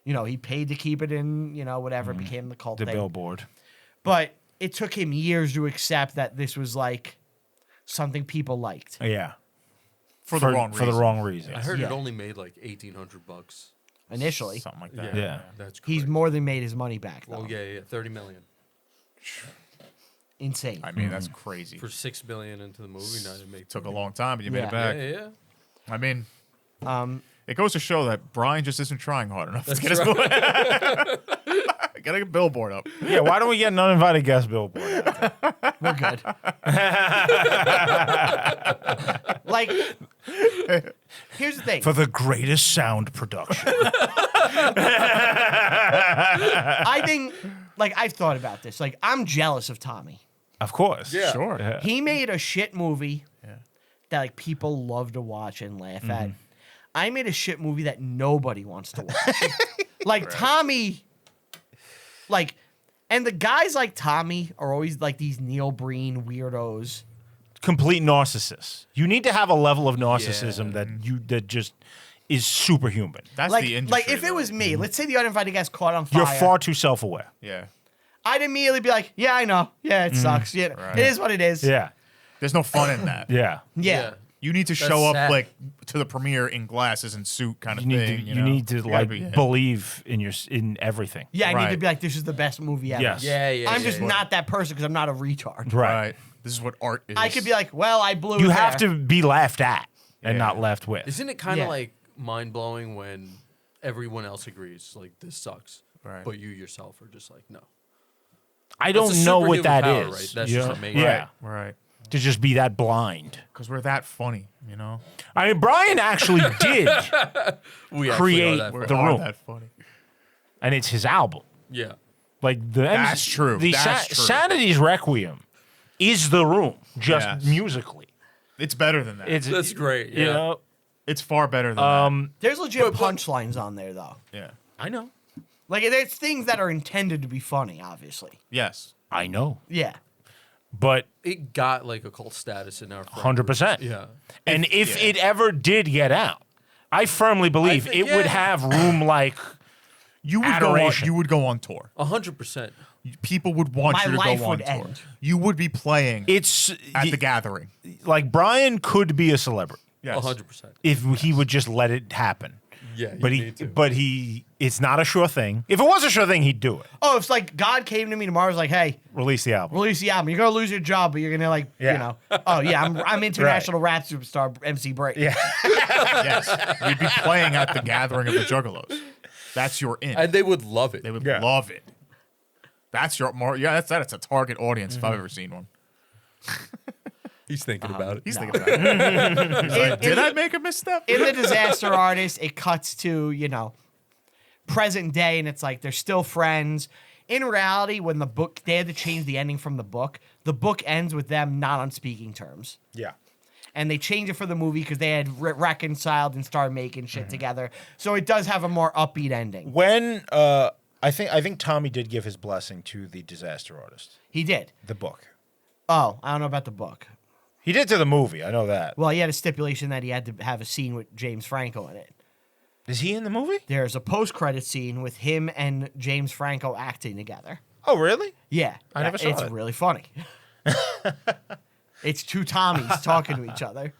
You know, he paid to keep it in, you know, whatever, it became the cult The thing. billboard. But it took him years to accept that this was like something people liked. Yeah. For the wrong reason. For the wrong reason. I heard Yeah. it only made like $1,800. initially. Something like that. Yeah. That's crazy. He's more than made his money back, though. Well, yeah, 30 million Insane. I mean, that's crazy. for 6 billion into the movie. Now to make Took a long time, but you made Yeah. it back. Yeah. I mean, It it goes to show that Brian just isn't trying hard enough to That's get his movie. Gotta get a billboard up. Yeah, why don't we get an uninvited guest billboard? We're good. Like, here's the thing. For the greatest sound production. I think, like, I've thought about this. Like, I'm jealous of Tommy. Of course. Yeah. Sure. Yeah. He made a shit movie Yeah. that, like, people love to watch and laugh at. I made a shit movie that nobody wants to watch. Like, Tommy, like, and the guys like Tommy are always like these Neil Breen weirdos. Complete narcissist. You need to have a level of narcissism that just is superhuman. That's Like, the industry. like if it though. was me, let's say the uninvited guest caught on fire. You're far too self-aware. Yeah. I'd immediately be like, yeah, I know. Yeah, it sucks. Yeah, Right. it is what it is. Yeah. There's no fun in that. Yeah. Yeah. You need to That's show up sad. like to the premiere in glasses and suit kind of You need thing. to, you need to You gotta like be him. believe in everything. Yeah, I need to Right. be like, this is the best movie ever. Yes. Yeah. I'm just yeah. not that person because I'm not a retard. Right. This is what art is. I could be like, well, I blew You it have there. to be laughed at and Yeah. not laughed with. Isn't it kind of Yeah. like mind blowing when everyone else agrees like this sucks, Right. but you yourself are just like no. I That's don't a know what superhuman that power, is. right? That's you just know? amazing. Yeah. Right. To just be that blind. Because we're that funny, you know? I mean, Brian actually did, We actually Create are that We're The all Room. that funny. and it's his album. Yeah. Like the That's true. The That's true. Sanity's Requiem is The Room, just Yes. musically. It's better than that. It's That's great. You Yeah. know, It's far better than There's legit punchlines on there, though. that. Yeah. I know. Like, there's things that are intended to be funny, obviously. Yes. I know, Yeah. but It got like a cult status in our friend 100%. group. Yeah. And if yeah. it ever did get out, I firmly believe think- it would yeah. have room like You would Adoration. go on. You would go on tour. 100%. People would want My you to life go on would tour. end. You would be playing it's at the gathering. like Brian could be a celebrity Yes. 100%. if he would just let it happen. Yeah. But it's not a sure thing. If it was a sure thing, he'd do it. Oh, if like God came to me tomorrow, was like, hey, Release the album. release the album. You're gonna lose your job, but you're gonna like, Yeah. you know, oh yeah, I'm international rap superstar MC Brie. Yeah. Yes. You'd be playing at the gathering of the Juggalos. That's your in. and they would love it. They would Yeah. love it. That's your more. Yeah, that's a target audience if I've ever seen one. He's thinking about it. He's thinking about it. He's like, did I make a misstep? In The Disaster Artist, it cuts to, you know, present day, and it's like they're still friends. In reality, when the book, they had to change the ending from the book ends with them not on speaking terms. Yeah. And they changed it for the movie because they had reconciled and started making shit together. So it does have a more upbeat ending. When I think Tommy did give his blessing to the Disaster Artist, He did. the book. Oh, I don't know about the book. He did to the movie. I know that. Well, he had a stipulation that he had to have a scene with James Franco in it. Is he in the movie? There's a post-credit scene with him and James Franco acting together. Oh, really? Yeah. I never saw It's it. really funny. It's two Tommies talking to each other.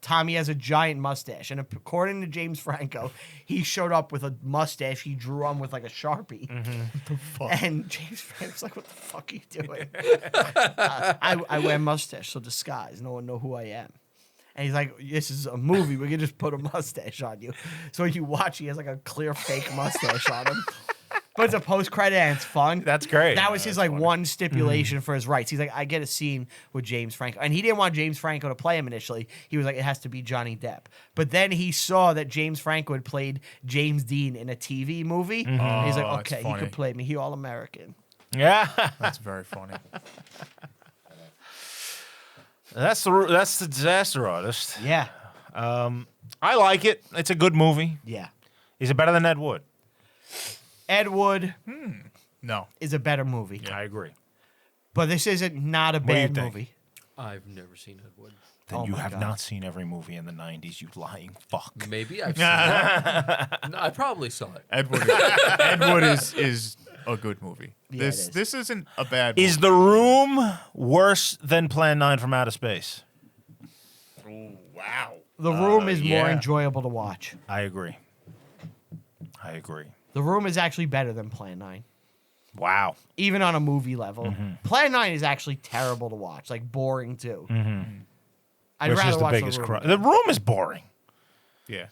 Tommy has a giant mustache, and according to James Franco, he showed up with a mustache he drew on with like a Sharpie. And James Franco's like, "What the fuck are you doing?" I wear mustache, so disguise. No one know who I am. And he's like, "This is a movie. We can just put a mustache on you." So when you watch, he has like a clear fake mustache on him. But it's a post-credit and it's fun. That's great. That was his like one stipulation for his rights. He's like, I get a scene with James Franco, and he didn't want James Franco to play him initially. He was like, it has to be Johnny Depp. But then he saw that James Franco had played James Dean in a TV movie, and he's Oh, like, that's okay, he funny. could play me. He all American. Yeah. That's very funny. That's the Disaster Artist. Yeah, I like it. It's a good movie. yeah. Is it better than Ed Wood? Ed Wood No. is a better movie, I agree. but this isn't not a do you bad think? movie. I've never seen Ed Wood. Then Oh you my have God. not seen every movie in the 90s, you lying fuck. Maybe I've seen it. No, I probably saw it. Ed Wood is a good movie. Yeah, it is. This isn't a bad movie. Is The Room worse than Plan 9 from Outer Space? Wow. The Room is more yeah. enjoyable to watch. I agree. I agree. The Room is actually better than Plan 9, Wow. even on a movie level. Mm-hmm. Plan 9 is actually terrible to watch, like boring too. I'd Which rather is the watch biggest The Room. The Room is boring. Yeah.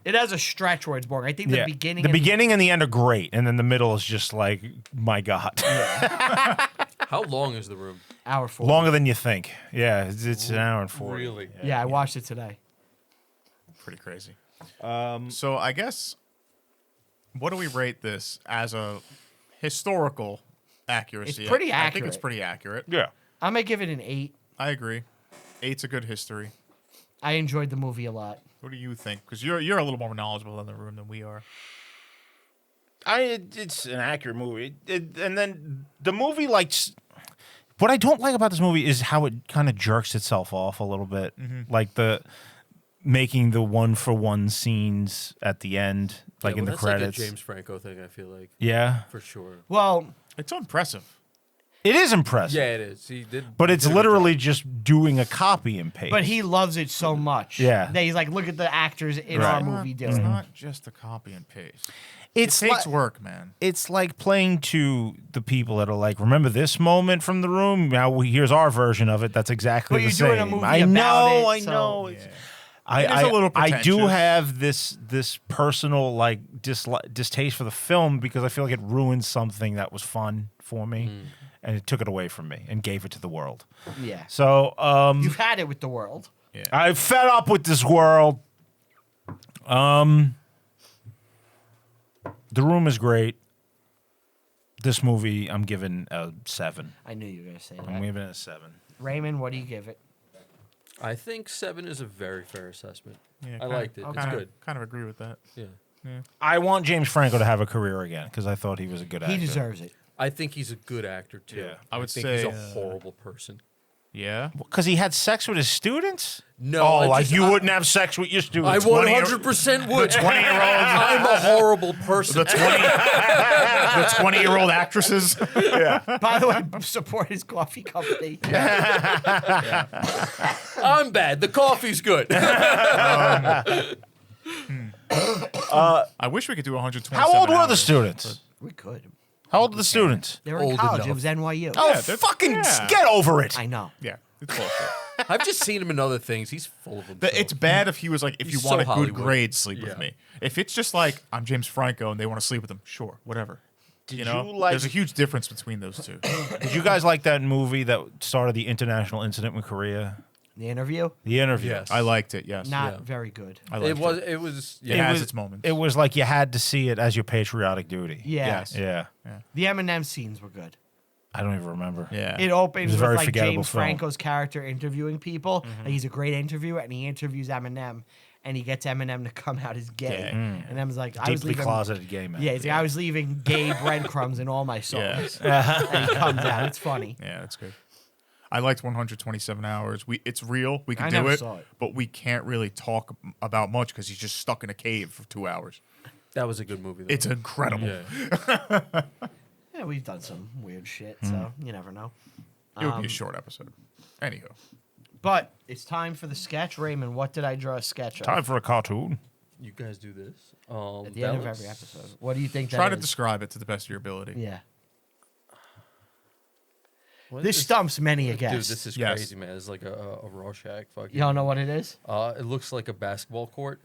It has a stretch where it's boring. I think the beginning. The beginning and the end are great, and then the middle is just like, my God. How long is The Room? hour 4. Longer than you think. Yeah, it's an hour and 40. Really? Yeah, I watched it today. Pretty crazy. So I guess, what do we rate this as a historical accuracy? It's pretty I think it's accurate. pretty accurate. Yeah. I'm gonna give it an 8. I agree. 8's a good history. I enjoyed the movie a lot. What do you think? Because you're a little more knowledgeable in the room than we are. It's an accurate movie. And then the movie, like, what I don't like about this movie is how it kind of jerks itself off a little bit. Like making the one-for-one scenes at the end, like in the that's credits. Like a James Franco thing, I feel like. Yeah. For sure. Well, It's impressive. It is impressive. Yeah, it is. He did. But it's did a good literally job. just doing a copy and paste. but he loves it so much. Yeah. That he's like, look at the actors in Right. our movie doing It's it. not just a copy and paste. it's It takes like, work, man. it's like playing to the people that are like, remember this moment from The Room? Now here's our version of it. That's exactly But the you're same. doing a movie I about know, it, I so- know. Yeah. It's- It is a little I do pretentious. have this personal like distaste for the film because I feel like it ruined something that was fun for me, and it took it away from me and gave it to the world. Yeah. So You've had it with the world. I'm fed up with this world. The Room is great. This movie, I'm giving a 7. I knew you were gonna say I'm that. giving it a 7. Raymond, what do you give it? I think 7 is a very fair assessment. Yeah, I liked it. It's good. Kind of agree with that. Yeah. I want James Franco to have a career again because I thought he was a good actor. He deserves it. I think he's a good actor too. Yeah. I would think say, he's a horrible person. Yeah. Because he had sex with his students? No, Oh, I like just- you I- wouldn't have sex with your I students. 100% would. 20-year-olds. I'm a horrible person. The 20-year-old actresses. By the way, support his coffee company. I'm bad. The coffee's good. I wish we could do 127 How old were the hours. students? We could. How old are the students? They were in Old college. enough. It was NYU. Oh, they're- fucking yeah. get over it. I know. Yeah, it's bullshit. I've just seen him in other things. He's full of himself. It's bad if he was like, if He's you so want a good Hollywood. grade, sleep Yeah. with me. If it's just like, I'm James Franco and they want to sleep with him, sure, whatever. Did You know, you like- there's a huge difference between those two. Did you guys like that movie that started the international incident with Korea? The interview, The Interview. Yes. I liked it, yes. not Yeah. very good. I liked It was. It was. It Yeah. has was- its moments. It was like you had to see it as your patriotic duty. Yeah. Yes. Yeah. The Eminem scenes were good. I don't even remember. Yeah. It opens It was a with very like forgettable James film. Franco's character interviewing people. Like, he's a great interviewer, and he interviews Eminem, and he gets Eminem to come out as gay. Gay. And Eminem's like, I was Deeply leaving. closeted gay man. Yeah, he's like, I was leaving gay breadcrumbs in all my songs. Yeah. And he comes out. It's funny. Yeah, that's good. I liked 127 hours. It's real. We can I do never it, saw it. but we can't really talk about much because he's just stuck in a cave for 2 hours. That was a good movie. Though. It's incredible. Yeah. Yeah, we've done some weird shit, so you never know. It would be a short episode. Anywho, But it's time for the sketch. Raymond, what did I draw a sketch of? Time for a cartoon. You guys do this At the end of every episode. What do you think try that to is? describe it to the best of your ability. Yeah. What This is- stumps many a Dude, guest. this is Yes. crazy, man. It's like a Rorschach fucking. You don't know what it is? It looks like a basketball court.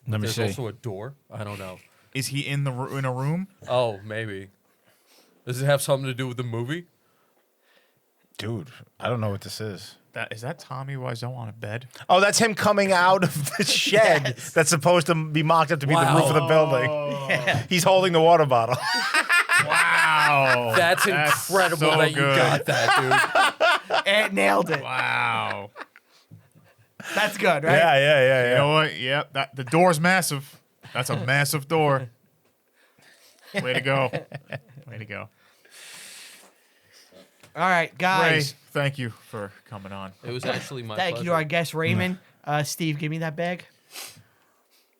Let me There's see. also a door. I don't know. Is he in in a room? Oh, maybe. Does it have something to do with the movie? Dude, I don't know what this is. Is that Tommy Wiseau on a bed? Oh, that's him coming out of the shed that's supposed to be mocked up to be the Wow. roof of the building. He's holding the water bottle. Wow. That's incredible so that you good. got that, dude. It nailed it. Wow. That's good, right? yeah. You know what? Yep. The door's massive. That's a massive door. Way to go. Way to go. All right, Ray, guys. thank you for coming on. It was actually my Thank pleasure. you to our guest, Raymond. Steve, give me that bag.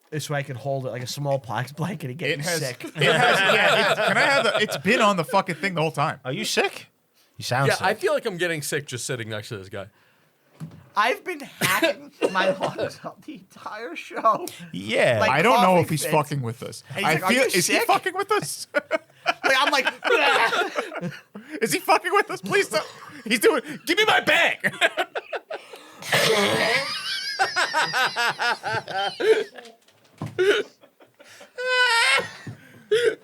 This way I can hold it like a small box blanket and get It you has. sick. It has. Yeah. Can I have the? It's been on the fucking thing the whole time. Are you sick? You sound Yeah, sick. I feel like I'm getting sick just sitting next to this guy. I've been hacking my lungs up the entire show. Yeah. Like- I don't know if coughing he's fits. fucking with us. he's I like, "Are feel you is he sick?" fucking with us? Like, I'm like, Is he fucking with us? Please don't. He's doing. Give me my bag.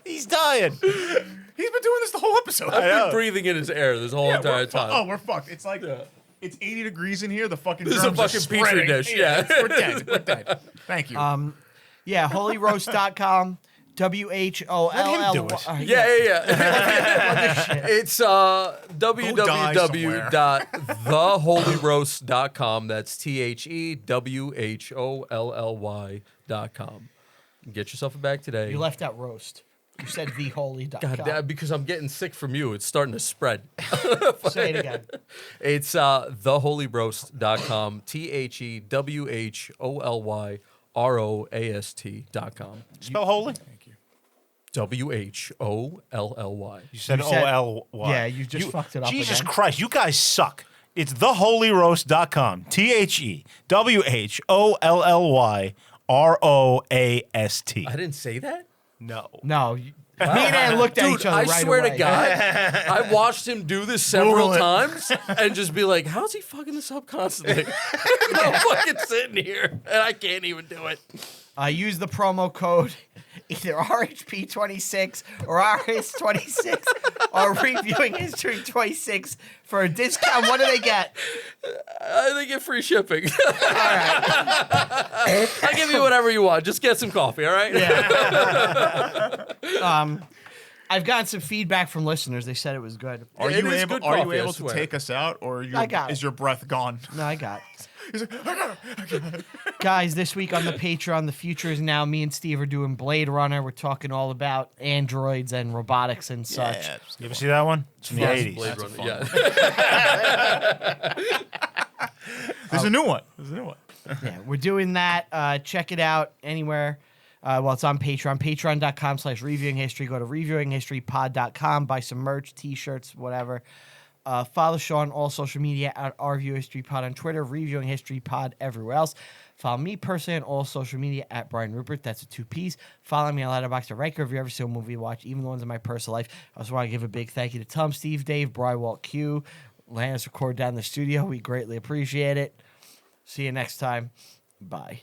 He's dying. He's been doing this the whole episode. I've know. been breathing in his air this whole entire time. Oh, we're fucked. It's like it's 80 degrees in here. The fucking This is a germs are fucking petri spreading. dish, yeah. We're dead. We're dead. Thank you. yeah, holyroast.com. WHOLL. do it. Yeah. It's www.theholyroast.com. That's THEWHOLLY.com. Get yourself a bag today. You left out roast. You said theholy.com. God, because I'm getting sick from you. It's starting to spread. Say it again. It's theholyroast.com. THEWHOLYROAST.com. Spell holy. WHOLLY. You said You said- O-L-Y. Yeah, you just fucked it up Jesus again. Christ, you guys suck. It's theholyroast.com. THEWHOLLYROAST. I didn't say that? No. No. Me and Ann looked at Dude, each other I right swear away. to God, I watched him do this several Google it. times and just be like, how's he fucking this up constantly? I'm fucking sitting here and I can't even do it. Use the promo code either RHP26 or RS26 or Reviewing History 26 for a discount. What do they get? They get free shipping. I give you whatever you want. Just get some coffee, all right? I've gotten some feedback from listeners. They said it was good. Are It you is able? good Are you coffee, I able to swear. take us out, or I got it. is your breath gone? No, I got it. He's like, I got it. Guys, this week on the Patreon, the future is now. Me and Steve are doing Blade Runner. We're talking all about androids and robotics and such. You ever see that one? It's in the Yes, 80s. Blade That's a Runner, fun yeah. There's a new one. There's a new one. Yeah, we're doing that. Check it out anywhere. Well, it's on Patreon. Patreon.com/reviewing history. Go to reviewinghistorypod.com. Buy some merch, t-shirts, whatever. Follow the show on all social media at Review History Pod on Twitter, Reviewing History Pod everywhere else. Follow me personally on all social media at Brian Rupert. That's a 2Ps. Follow me on Letterboxd to rank review every single movie you watch, even the ones in my personal life. I also want to give a big thank you to Tom, Steve, Dave, Bry, Walt, Q. Letting us record down in the studio. We greatly appreciate it. See you next time. Bye.